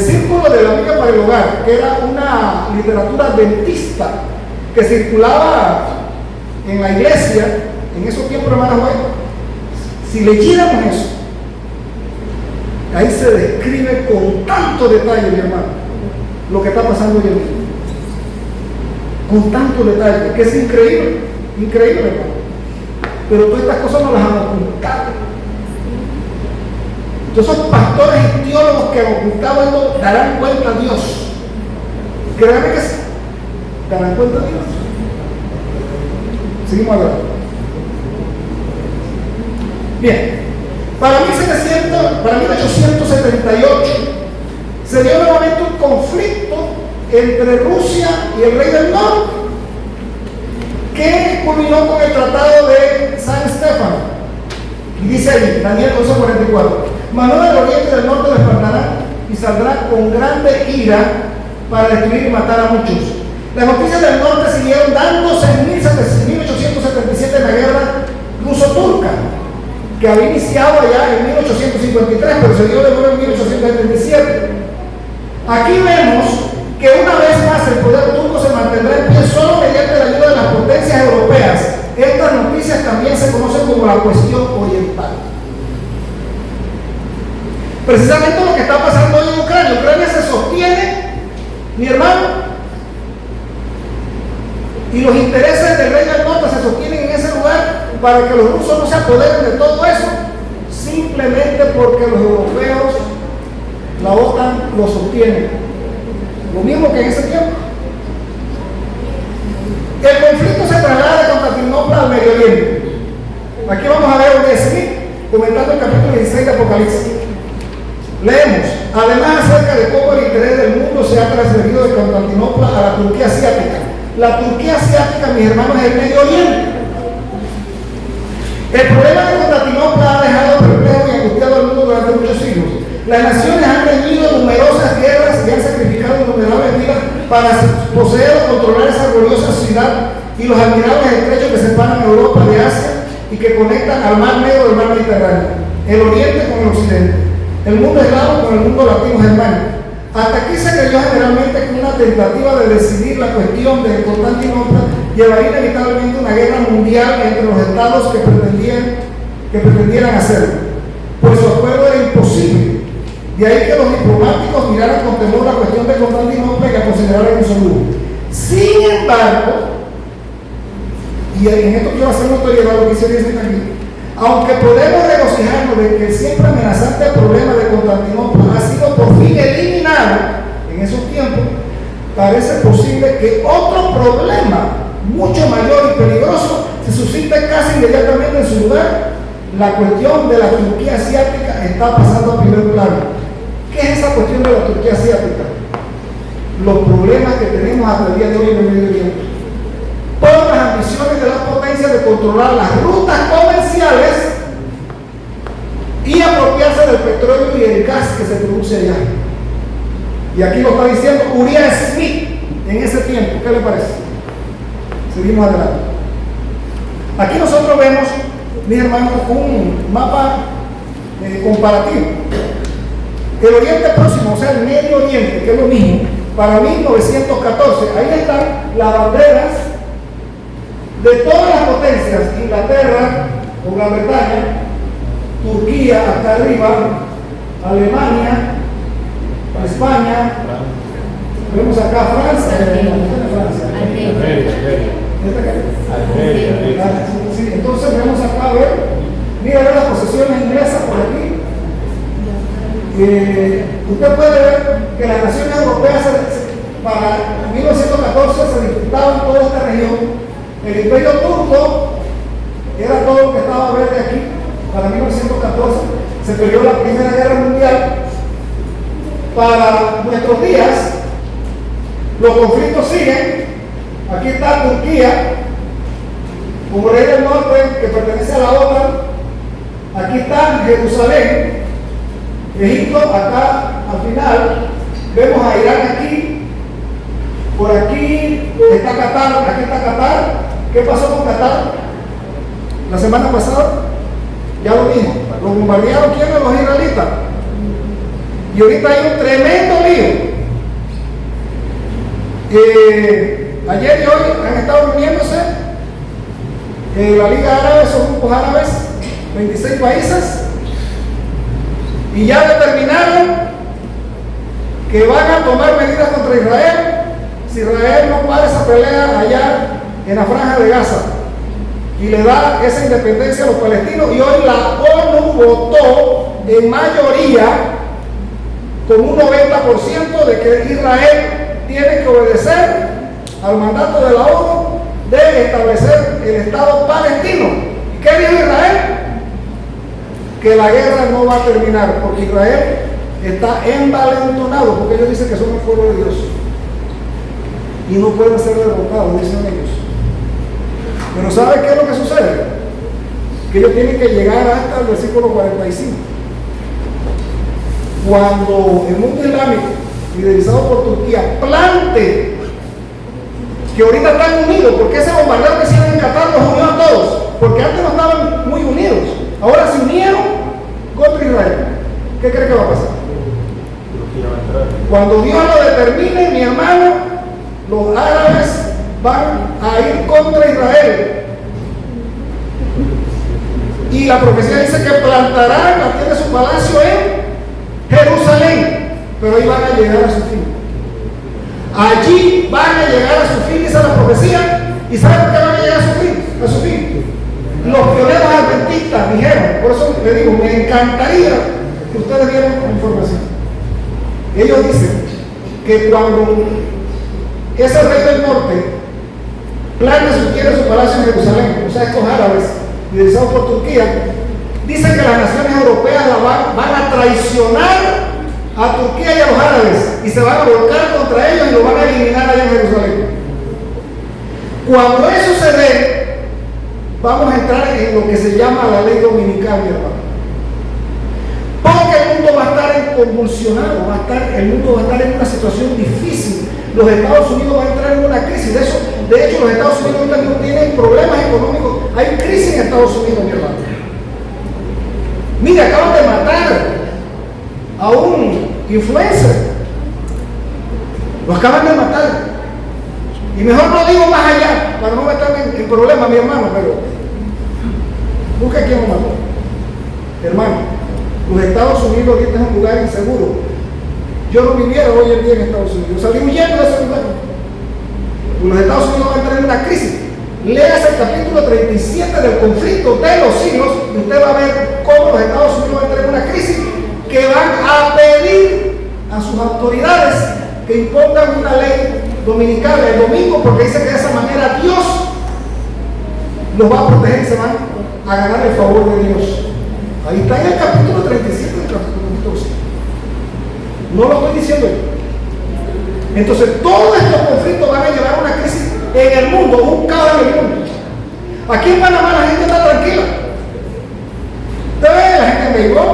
Círculo de la Biblia para el Hogar, que era una literatura adventista que circulaba en la iglesia en esos tiempos, hermanos. Si leyéramos eso, ahí se describe con tanto detalle, mi hermano, lo que está pasando hoy en día. Con tanto detalle, que es increíble, increíble, hermano. Pero todas estas cosas no las han ocultado. Entonces, esos pastores y teólogos que han ocultado esto darán cuenta a Dios. Créanme que sí, darán cuenta a Dios. Seguimos hablando. Bien, para 1878 se dio nuevamente un conflicto entre Rusia y el rey del norte, que culminó con el tratado de San Stefano. Y dice ahí, Daniel 11:44, Manuel del oriente y del norte les espantarán y saldrá con grande ira para destruir y matar a muchos. Las noticias del norte siguieron dándose en 1877 en la guerra ruso-turca, que había iniciado allá en 1853, pero se dio de nuevo en 1877. Aquí vemos que una vez más el poder turco se mantendrá en pie solo mediante la ayuda de las potencias europeas. Estas noticias también se conocen como la cuestión oriental. Precisamente lo que está pasando hoy en Ucrania. Ucrania se sostiene, mi hermano, y los intereses del rey del norte se sostienen en ese lugar para que los rusos no se apoderen de todo eso, simplemente porque los europeos, la OTAN, lo sostienen. Lo mismo que en ese tiempo. El conflicto se traslada de Constantinopla al Medio Oriente. Aquí vamos a ver un Smith comentando el capítulo 16 de Apocalipsis. Leemos, además acerca de cómo el interés del mundo se ha transferido de Constantinopla a la Turquía asiática. La Turquía asiática, mis hermanos, es el Medio Oriente. El problema de Constantinopla ha dejado perplejo y angustiado al mundo durante muchos siglos. Las naciones han tenido numerosas guerras y han sacrificado innumerables vidas para poseer o controlar esa gloriosa ciudad y los admirables estrechos que separan Europa de Asia y que conectan al Mar Negro del Mar Mediterráneo, el Oriente con el Occidente, el mundo eslavo con el mundo latino germánico. Hasta aquí se creyó generalmente que una tentativa de decidir la cuestión de Constantinopla llevaría inevitablemente una guerra mundial entre los estados que pretendieran hacerlo, pues su acuerdo era imposible. De ahí que los diplomáticos miraran con temor la cuestión de Constantinopla y la consideraran insoluble. Sin embargo, y en esto quiero hacer notorio lo que dice aquí, aunque podemos regocijarnos de que el siempre amenazante problema de Constantinopla ha sido por fin eliminado en esos tiempos, parece posible que otro problema mucho mayor y peligroso se suscite casi inmediatamente en su lugar. La cuestión de la Turquía asiática está pasando a primer plano. ¿Qué es esa cuestión de la Turquía asiática? Los problemas que tenemos hasta el día de hoy en el Medio Oriente. Todas las ambiciones de las potencias de controlar las rutas comerciales y apropiarse del petróleo y el gas que se produce allá. Y aquí lo está diciendo Uriah Smith en ese tiempo. ¿Qué le parece? Seguimos adelante. Aquí nosotros vemos, mis hermanos, un mapa comparativo. El Oriente Próximo, o sea, el Medio Oriente, que es lo mismo, para 1914, ahí están las banderas de todas las potencias: Inglaterra o Gran Bretaña, Turquía acá arriba, Alemania, España, vemos acá Francia, sí, entonces vemos acá, a ver, mira las posesiones inglesas por aquí. Usted puede ver que las naciones europeas para 1914 se disputaban toda esta región. El imperio turco era todo lo que estaba verde aquí. Para 1914 se peleó la Primera Guerra Mundial. Para nuestros días los conflictos siguen. Aquí está Turquía como rey del norte, que pertenece a la OTAN. Aquí está Jerusalén, Egipto acá al final. Vemos a Irán aquí. Por aquí está Qatar. Aquí está Qatar. ¿Qué pasó con Qatar? la semana pasada, ya lo dije, los bombardearon ¿quiénes? Los israelitas. Y ahorita hay un tremendo lío. Ayer y hoy han estado reuniéndose la Liga Árabe, son grupos árabes, 26 países, y ya determinaron que van a tomar medidas contra Israel si Israel no para esa pelea allá en la franja de Gaza y le da esa independencia a los palestinos. Y hoy la ONU votó en mayoría con un 90% de que Israel tiene que obedecer al mandato de la ONU de establecer el Estado palestino. ¿Y qué dijo Israel? Que la guerra no va a terminar, porque Israel está envalentonado, porque ellos dicen que son el pueblo de Dios y no pueden ser derrotados, dicen ellos. Pero ¿sabe qué es lo que sucede? Que ellos tienen que llegar hasta el versículo 45. Cuando el mundo islámico, liderizado por Turquía, plante, que ahorita están unidos, porque ese bombardeo que hicieron en Qatar los unió a todos, porque antes no estaban muy unidos, ahora se unieron contra Israel. ¿Qué cree que va a pasar? Cuando Dios lo determine, mi hermano, los árabes van a ir contra Israel. Y la profecía dice que plantarán, tiene su palacio en Jerusalén, pero ahí van a llegar a su fin. Allí van a llegar a su fin, dice la profecía. ¿Y saben por qué van a llegar a su fin? A su fin. Los pioneros adventistas dijeron, por eso le digo, me encantaría que ustedes vieran la información. Ellos dicen que cuando ese rey del norte planta su palacio en Jerusalén, o sea, estos árabes liderados por Turquía, dicen que las naciones europeas van a traicionar a Turquía y a los árabes y se van a volcar contra ellos y lo van a eliminar allá en Jerusalén. Cuando eso se dé, vamos a entrar en lo que se llama la ley dominical, mi hermano. Porque el mundo va a estar convulsionado, el mundo va a estar en una situación difícil. Los Estados Unidos van a entrar en una crisis. De hecho, los Estados Unidos también tienen problemas económicos. Hay crisis en Estados Unidos, mi hermano. Mira, acaban de matar a un influencer. Lo acaban de matar. Y mejor no digo más allá, para no meterme en problemas, mi hermano, pero busca quién lo mató. Hermano, los Estados Unidos ahorita es un lugar inseguro. Yo no viviera hoy en día en Estados Unidos. Yo salí huyendo de ese lugar. Los Estados Unidos van a entrar en una crisis. Léase el capítulo 37 del conflicto de los siglos y usted va a ver cómo los Estados Unidos van a entrar en una crisis que van a pedir a sus autoridades que impongan una ley dominical el domingo, porque dice que de esa manera Dios los va a proteger y se van a ganar el favor de Dios. Ahí está en el capítulo 37 del capítulo 12. No lo estoy diciendo yo. Entonces todos estos conflictos van a llevar a una crisis en el mundo, un caos en el mundo. Aquí en Panamá la gente está tranquila. Usted ve la gente en béisbol,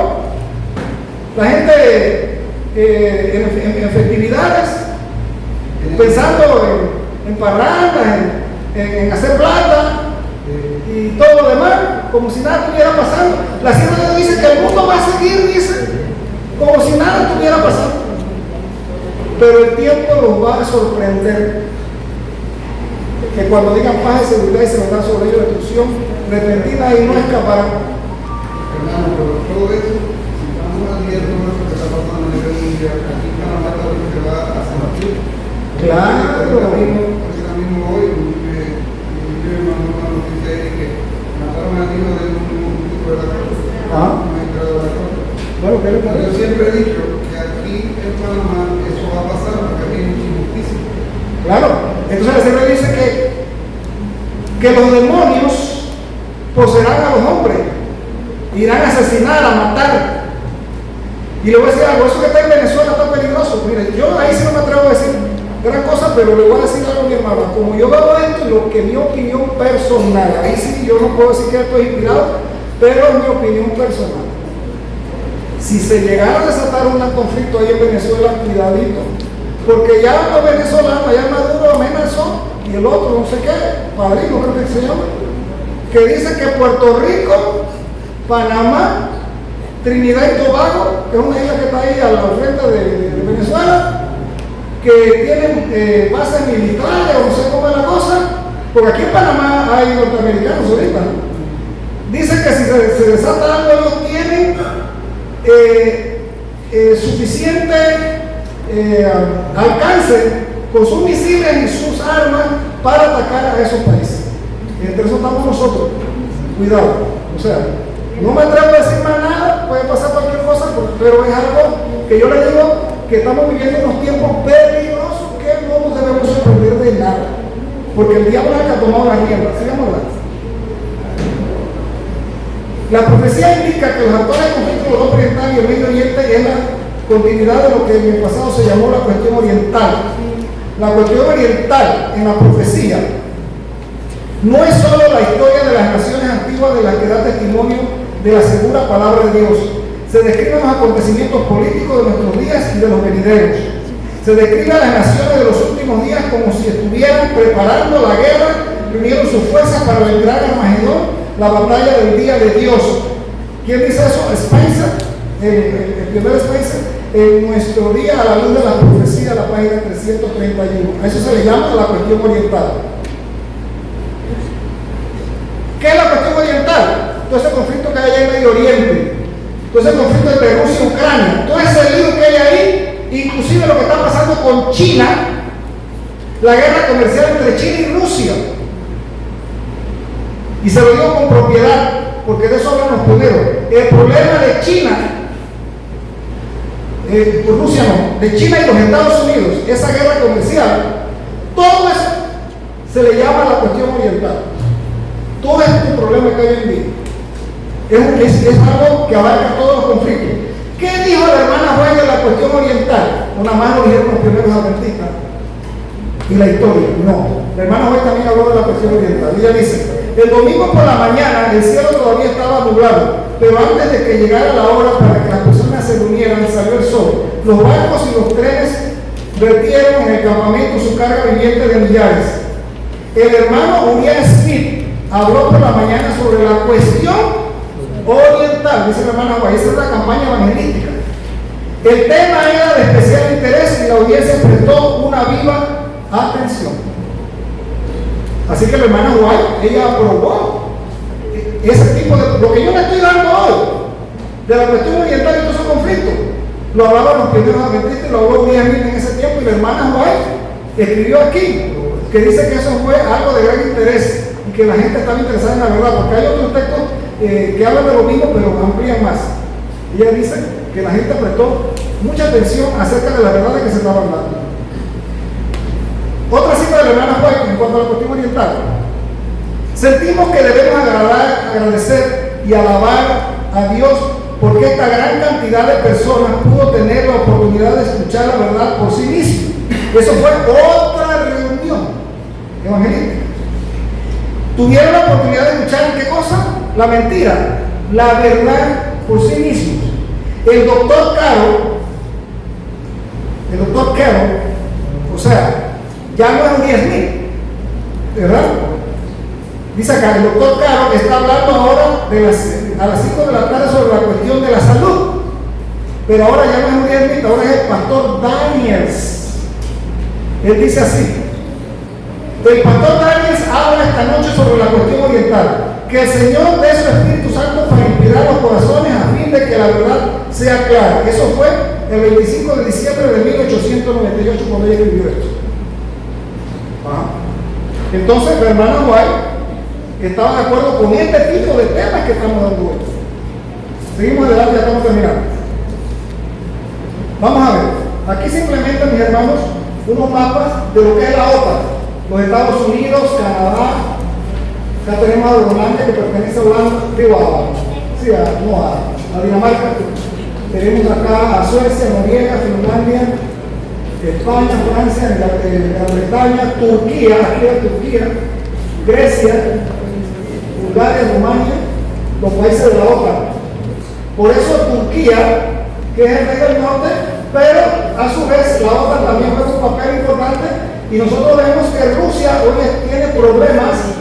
la gente en festividades, pensando en parrandas, en hacer plata y todo lo demás, como si nada estuviera pasando. La ciencia dice que el mundo va a seguir, dice, como si nada estuviera pasando. Pero el tiempo los va a sorprender. Que cuando digan paz y seguridad y se vendrá sobre ellos destrucción repentina y no escaparán. Hermano, pero todo esto, si estamos adhiriendo a lo que está pasando a nivel mundial, aquí en Panamá está lo que se va a hacer. Claro. Ahorita mismo hoy, yo me mandó una noticia de que mataron a niños de un tipo de la corte. No ha entrado a la corte. Bueno, ¿qué le parece? Yo siempre he dicho que aquí en Panamá eso va a pasar porque aquí hay mucha injusticia. Claro, entonces el Señor dice que los demonios poseerán a los hombres, irán a asesinar, a matar. Y le voy a decir algo, eso que está en Venezuela está peligroso. Mire, yo ahí sí no me atrevo a decir gran cosa, pero le voy a decir algo a mi hermana. Como yo veo esto, lo que mi opinión personal, ahí sí yo no puedo decir que esto es inspirado, pero es mi opinión personal. Si se llegara a desatar un conflicto ahí en Venezuela, cuidadito, porque ya los venezolanos, allá Maduro amenazó, y el otro, no sé qué, Padrino creo que se llama, que dice que Puerto Rico, Panamá, Trinidad y Tobago, que es una isla que está ahí a la frente de Venezuela, que tienen bases militares o no sé cómo es la cosa, porque aquí en Panamá hay norteamericanos ahorita, ¿no? Dice que si se desata algo, ellos tienen suficiente alcance con sus misiles y sus armas para atacar a esos países. Entre eso estamos nosotros. Cuidado. O sea, no me atrevo a decir más nada, puede pasar cualquier cosa, pero es algo que yo les digo que estamos viviendo unos tiempos peligrosos que no nos debemos sorprender de nada. Porque el diablo es el que ha tomado las riendas. Sigamos hablando. La profecía indica que los actuales conflictos de Europa Oriental y el Medio Oriente es la continuidad de lo que en el pasado se llamó la cuestión oriental. La cuestión oriental en la profecía no es solo la historia de las naciones antiguas de las que da testimonio de la segura palabra de Dios. Se describen los acontecimientos políticos de nuestros días y de los venideros. Se describe a las naciones de los últimos días como si estuvieran preparando la guerra, reunieron sus fuerzas para el gran Armagedón, la batalla del día de Dios. ¿Quién dice eso? Spencer, el primer Spencer, en nuestro día a la luz de la profecía, la página 331. A eso se le llama la cuestión oriental. ¿Qué es la cuestión oriental? Todo ese conflicto que hay allá en Medio Oriente, todo ese conflicto entre Rusia y Ucrania, todo ese lío que hay ahí, inclusive lo que está pasando con China, la guerra comercial entre China y Rusia. Y se lo digo con propiedad, porque de eso hablan los pioneros. El problema de China, Rusia no, de China y los Estados Unidos, esa guerra comercial, todo eso se le llama la cuestión oriental. Todo este problema que hay hoy en día es algo que abarca todos los conflictos. ¿Qué dijo la hermana White de la cuestión oriental? Una más lo dijeron los primeros adventistas y la historia. No, la hermana White también habló de la cuestión oriental. Ella dice: el domingo por la mañana el cielo todavía estaba nublado, pero antes de que llegara la hora para que las personas se reunieran, salió el sol. Los barcos y los trenes vertieron en el campamento su carga viviente de millares. El hermano Uriah Smith habló por la mañana sobre la cuestión oriental, dice la hermana White. Esa es la campaña evangelística. El tema era de especial interés y la audiencia prestó una viva atención. Así que la hermana White, ella aprobó ese tipo de... Lo que yo le estoy dando hoy, de la cuestión oriental y todos esos conflictos, lo hablaban los primeros adventistas y lo habló Uriah Smith en ese tiempo, y la hermana White escribió aquí, que dice que eso fue algo de gran interés y que la gente estaba interesada en la verdad, porque hay otros textos que hablan de lo mismo, pero amplían más. Ella dice que la gente prestó mucha atención acerca de la verdad de que se estaba hablando. Otra cita de la hermana White en cuanto a la cuestión oriental: sentimos que debemos agradecer y alabar a Dios porque esta gran cantidad de personas pudo tener la oportunidad de escuchar la verdad por sí mismo. Eso fue otra reunión evangelística. Tuvieron la oportunidad de escuchar ¿qué cosa? La mentira, la verdad por sí mismos. El doctor Carroll, o sea, ya no es Uriah Smith, ¿verdad? Dice acá, el doctor Carroll está hablando ahora a las 5 de la tarde sobre la cuestión de la salud, pero ahora ya no es Uriah Smith, ahora es el pastor Daniels. Él dice así: el pastor Daniels habla esta noche sobre la cuestión oriental. Que el Señor dé su Espíritu Santo para inspirar los corazones a fin de que la verdad sea clara. Eso fue el 25 de diciembre de 1898 cuando ella escribió esto. Entonces la hermana White estaba de acuerdo con este tipo de temas que estamos dando hoy. Seguimos adelante, ya estamos terminando. Vamos a ver, aquí simplemente, mis hermanos, unos mapas de lo que es la OTAN, los Estados Unidos, Canadá. Acá tenemos a Groenlandia, que pertenece a Holanda, a Dinamarca. Tenemos acá a Suecia, Noruega, Finlandia, España, Francia, Gran Bretaña, Turquía, aquí es Turquía, Grecia, Bulgaria, Rumania, los países de la OTAN. Por eso Turquía, que es el rey del norte, pero a su vez la OTAN también juega un papel importante, y nosotros vemos que Rusia hoy tiene problemas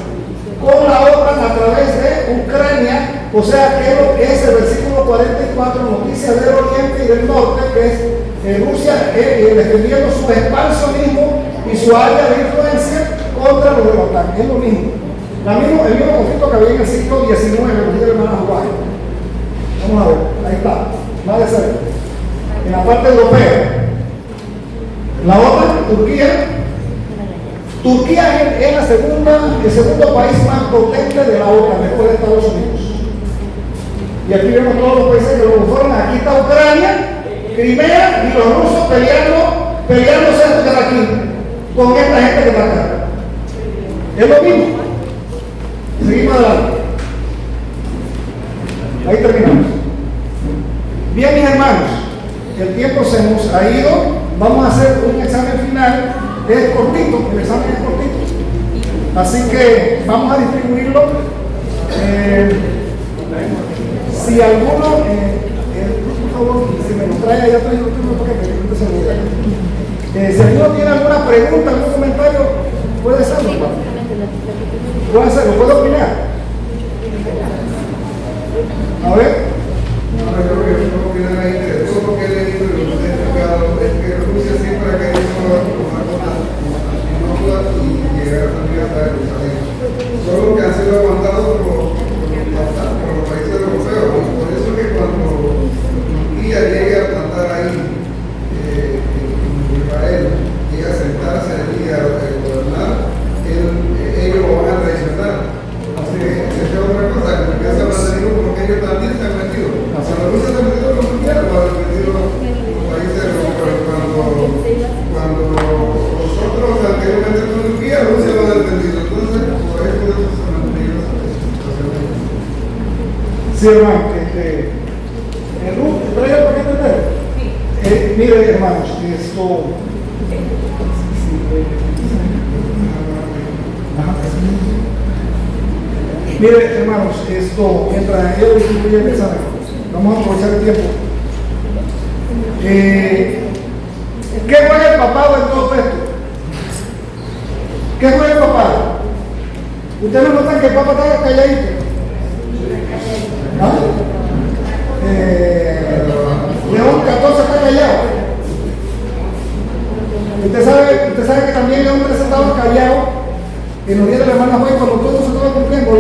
con la OTAN a través de Ucrania. O sea, que lo que es el versículo 44, noticias del Oriente y del Norte, que es Rusia defendiendo su expansionismo y su área de influencia contra los de la OTAN. Es lo mismo. El mismo conflicto que había en el siglo XIX, que dice el hermano Juárez. Vamos a ver, ahí está, más de cerca. En la parte europea, la OTAN, Turquía es el segundo país más potente de la OTAN después de Estados Unidos. Y aquí vemos todos los países que lo conforman. Aquí está Ucrania, Crimea y los rusos peleándose aquí con esta gente que está acá. Es lo mismo. Seguimos adelante. Ahí terminamos. Bien, mis hermanos, el tiempo se nos ha ido. Vamos a hacer un examen final. Es cortito, el examen es cortito. Así que vamos a distribuirlo. Si alguno, por favor, si me lo trae allá atrás, si alguno tiene alguna pregunta, algún comentario, puede hacerlo. Puede hacerlo, puede opinar. A ver. Yo creo que no opinar ahí de todo lo que he leído y lo que he explicado es que Rusia siempre ha querido tomar Constantinopla y llegar también hasta Jerusalén. Solo que han sido aguantados por los países europeos. Por eso que cuando Turquía llegue a plantar ahí en Israel, llegue a sentarse allí a gobernar, ellos lo van a traicionar. Así que esa es otra cosa, que ya se ha mantenido porque ellos también se han metido. Cuando Rusia se ha metido con Turquía, lo han metido los países europeos. Cuando nosotros anteriormente con Turquía, Rusia lo ha defendido. Entonces, por eso se ha mantenido esa situación. Sí, hermano, ¿trae el paquete entero? Mire, hermanos, esto. Mire, hermanos, esto, mientras yo distribuye el examen, vamos a aprovechar el tiempo. ¿Qué juega el papado en todo esto? ¿Qué juega el papado? ¿Ustedes no notan que el papá está calladito? ¿Ah? León 14 está callado. Usted sabe que también León 13 estaba callado en los días de la hermana Juan cuando todo se estaba cumpliendo.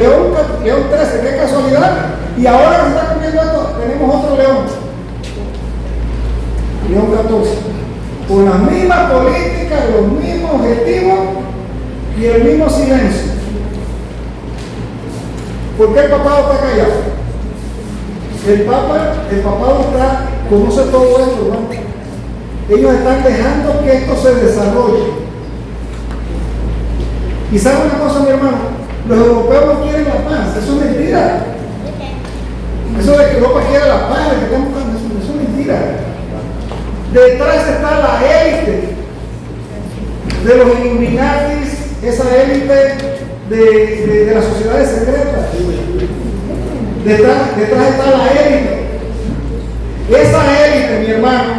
León 13, qué casualidad. Y ahora que se está cumpliendo esto, tenemos otro León. León 14. Con las mismas políticas, los mismos objetivos y el mismo silencio. ¿Por qué el papado está callado? El papado conoce todo esto, ¿no? Ellos están dejando que esto se desarrolle. Y saben una cosa, mi hermano, los europeos no quieren la paz, eso es mentira. Eso de que Europa quiere la paz, de que estamos buscando, eso es mentira. Detrás está la élite de los Illuminatis, esa élite de las sociedades secretas. Detrás está la élite. Esa élite, mi hermano,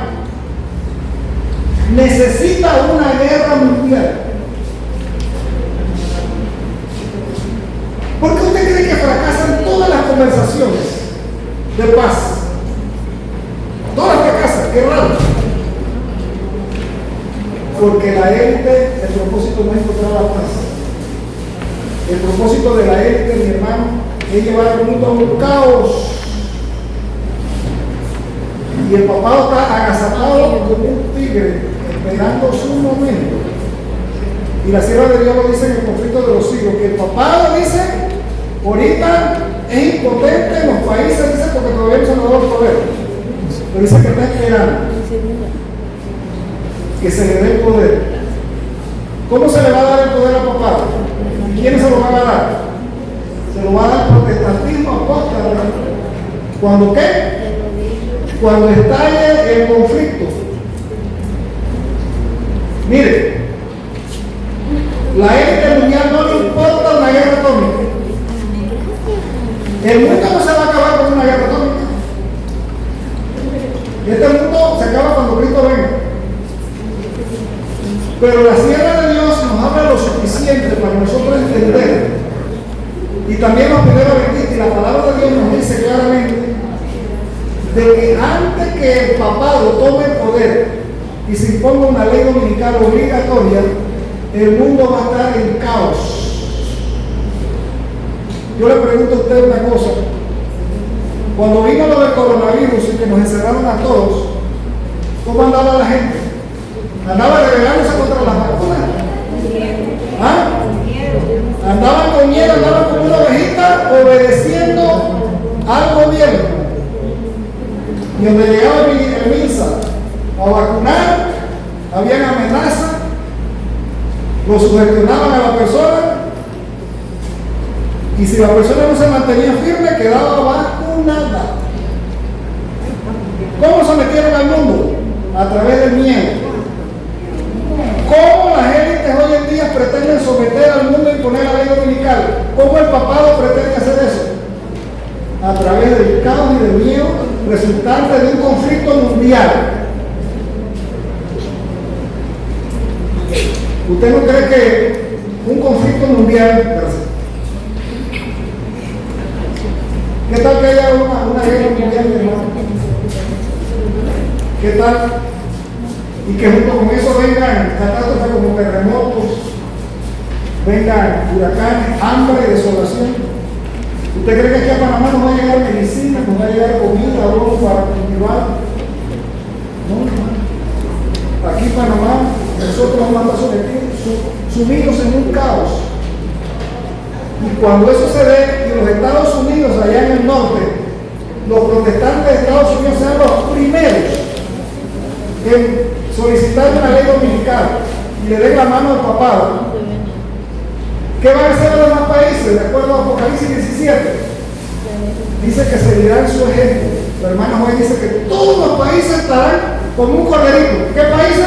necesita una guerra mundial. ¿Por qué usted cree que fracasan todas las conversaciones de paz? Todas fracasan, qué raro. Porque la élite, el propósito no es encontrar la paz. El propósito de la élite, mi hermano, es llevar el mundo a un caos. Y el papado está agazapado como un tigre, esperando su momento. Y la sierva de Dios lo dice en el conflicto de los siglos, que el papado dice, ahorita es impotente en los países, dice, porque todavía no se nos ha dado el poder. Pero dice que está esperando que se le dé el poder. ¿Cómo se le va a dar el poder al papado? ¿Quiénes se lo van a dar? Se lo va a dar el protestantismo apóstata. ¿Cuándo qué? Cuando estalle el conflicto. Mire, la élite mundial no le importa una guerra atómica. El mundo no se va a acabar con una guerra atómica. Este mundo se acaba cuando Cristo venga. Pero la sierva de Dios nos habla lo suficiente para nosotros entender también los primeros adventistas, y la palabra de Dios nos dice claramente de que antes que el papado tome el poder y se imponga una ley dominical obligatoria, el mundo va a estar en caos. Yo le pregunto a usted una cosa. Cuando vino lo del coronavirus y que nos encerraron a todos, ¿cómo andaba la gente? ¿Andaba rebelándose contra las vacunas? ¿Ah? ¿Andaban con miedo, andaban como una ovejita obedeciendo al gobierno? Y donde llegaba el MINSA a vacunar, habían amenazas, lo sugestionaban a la persona, y si la persona no se mantenía firme, quedaba vacunada. ¿Cómo sometieron al mundo? A través del miedo. ¿Cómo las élites hoy en día pretenden someter al mundo y poner la ley dominical? ¿Cómo el papado pretende hacer eso? A través del caos y del miedo resultante de un conflicto mundial. ¿Usted no cree que un conflicto mundial, qué tal que haya una guerra mundial, hermano? ¿Qué tal? Y que junto con eso vengan catástrofes como terremotos, vengan huracanes, hambre y desolación. ¿Usted cree que aquí a Panamá nos va a llegar medicina, nos va a llegar comida, oro para cultivar? No, hermano. Aquí en Panamá, nosotros vamos a estar sumidos en un caos. Y cuando eso se dé, y los Estados Unidos, allá en el norte, los protestantes de Estados Unidos sean los primeros en solicitar una ley dominical y le den la mano al papado, ¿qué van a hacer los demás países? De acuerdo a Apocalipsis 17, dice que seguirán su ejemplo. La hermana Juan dice que todos los países estarán como un corderito. ¿Qué países?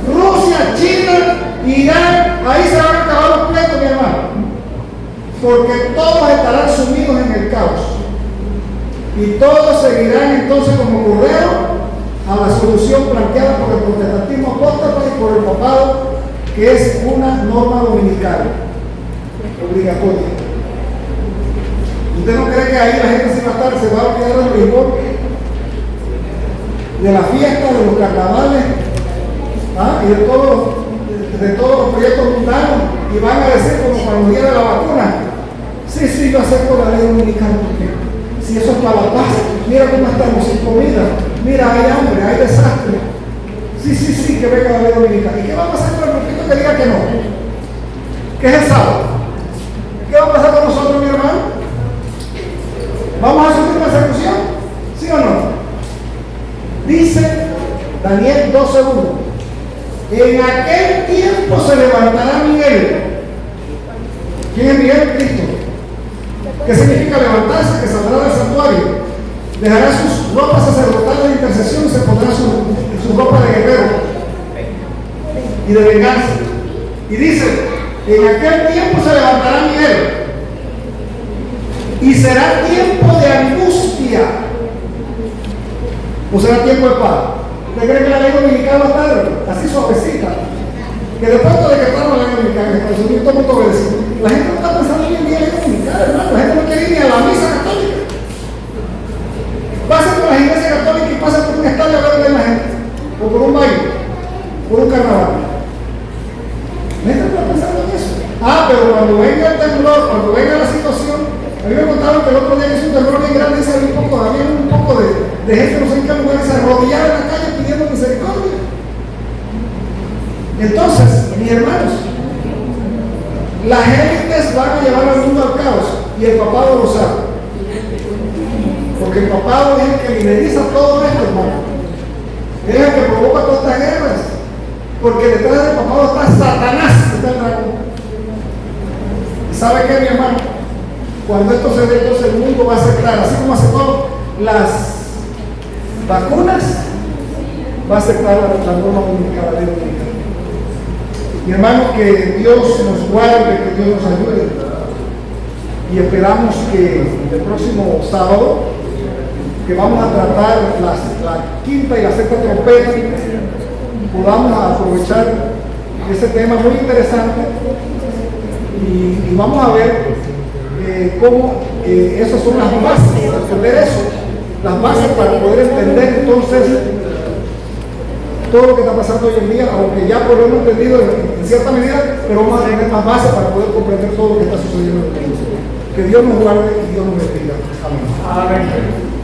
Rusia, China, Irán. Ahí se van a acabar los pleitos, mi hermano, porque todos estarán sumidos en el caos y todos seguirán entonces como correo a la solución planteada por el protestantismo apóstata y por el papado, que es una norma dominical obligatoria. ¿Usted no cree que ahí la gente se va a olvidar del rigor, de la fiesta, de los carnavales, y de todos los proyectos mundanos, y van a decir como cuando los días de la vacuna, sí, yo acepto la ley dominical, porque si eso es para la paz, mira cómo estamos sin comida, mira, hay hambre, hay desastre. Sí, que venga la ley dominical. ¿Y qué va a pasar con el grupito que diga que no? ¿Qué es el sábado? ¿Qué va a pasar con nosotros, mi hermano? ¿Vamos a sufrir persecución? ¿Sí o no? Dice Daniel 12:1. En aquel tiempo se levantará Miguel. ¿Quién es Miguel? Cristo. ¿Qué significa levantarse? Que saldrá del santuario, dejará sus ropas sacerdotales de intercesión y se pondrá su ropa de guerrero y de venganza. Y dice, en aquel tiempo se levantará Miguel y será tiempo de angustia, o será tiempo de paz. ¿Usted cree que la ley dominical va a estar así suavecita? Que después de que estamos en la ley dominical en Estados Unidos, todo el mundo obedece. La gente no está pensando hoy en día en ley dominical, hermano. La gente no quiere ir ni a la misa católica. Pasa por las iglesias católicas y pasa por un estadio a ver a la gente, o por un baile, por un carnaval. La gente no está pensando en eso. Pero cuando venga el temblor, cuando venga la situación, a mí me contaron que el otro día que hizo un temblor bien grande, dice, había un poco de gente, no sé en qué lugar, se arrodillaba en la calle pidiendo misericordia. Entonces, mis hermanos, las élites van a llevar al mundo al caos y el papado lo sabe. Porque el papado es el que lideriza todo esto, hermano. Es el que provoca todas estas guerras. Porque detrás del papado está Satanás, está el dragón. ¿Y sabe qué, mi hermano? Cuando esto se dé, entonces el mundo va a aceptar, así como aceptó las vacunas, va a aceptar la norma dominical, la ley dominical. Mi hermano, que Dios nos guarde, que Dios nos ayude. Y esperamos que el próximo sábado, que vamos a tratar la quinta y la sexta trompeta, podamos aprovechar ese tema muy interesante y vamos a ver cómo esas son las bases, entender eso, las bases para poder entender entonces todo lo que está pasando hoy en día, aunque ya por lo hemos entendido en cierta medida, pero vamos a tener más bases para poder comprender todo lo que está sucediendo en el mundo. Que Dios nos guarde y Dios nos bendiga. Amén. Amén.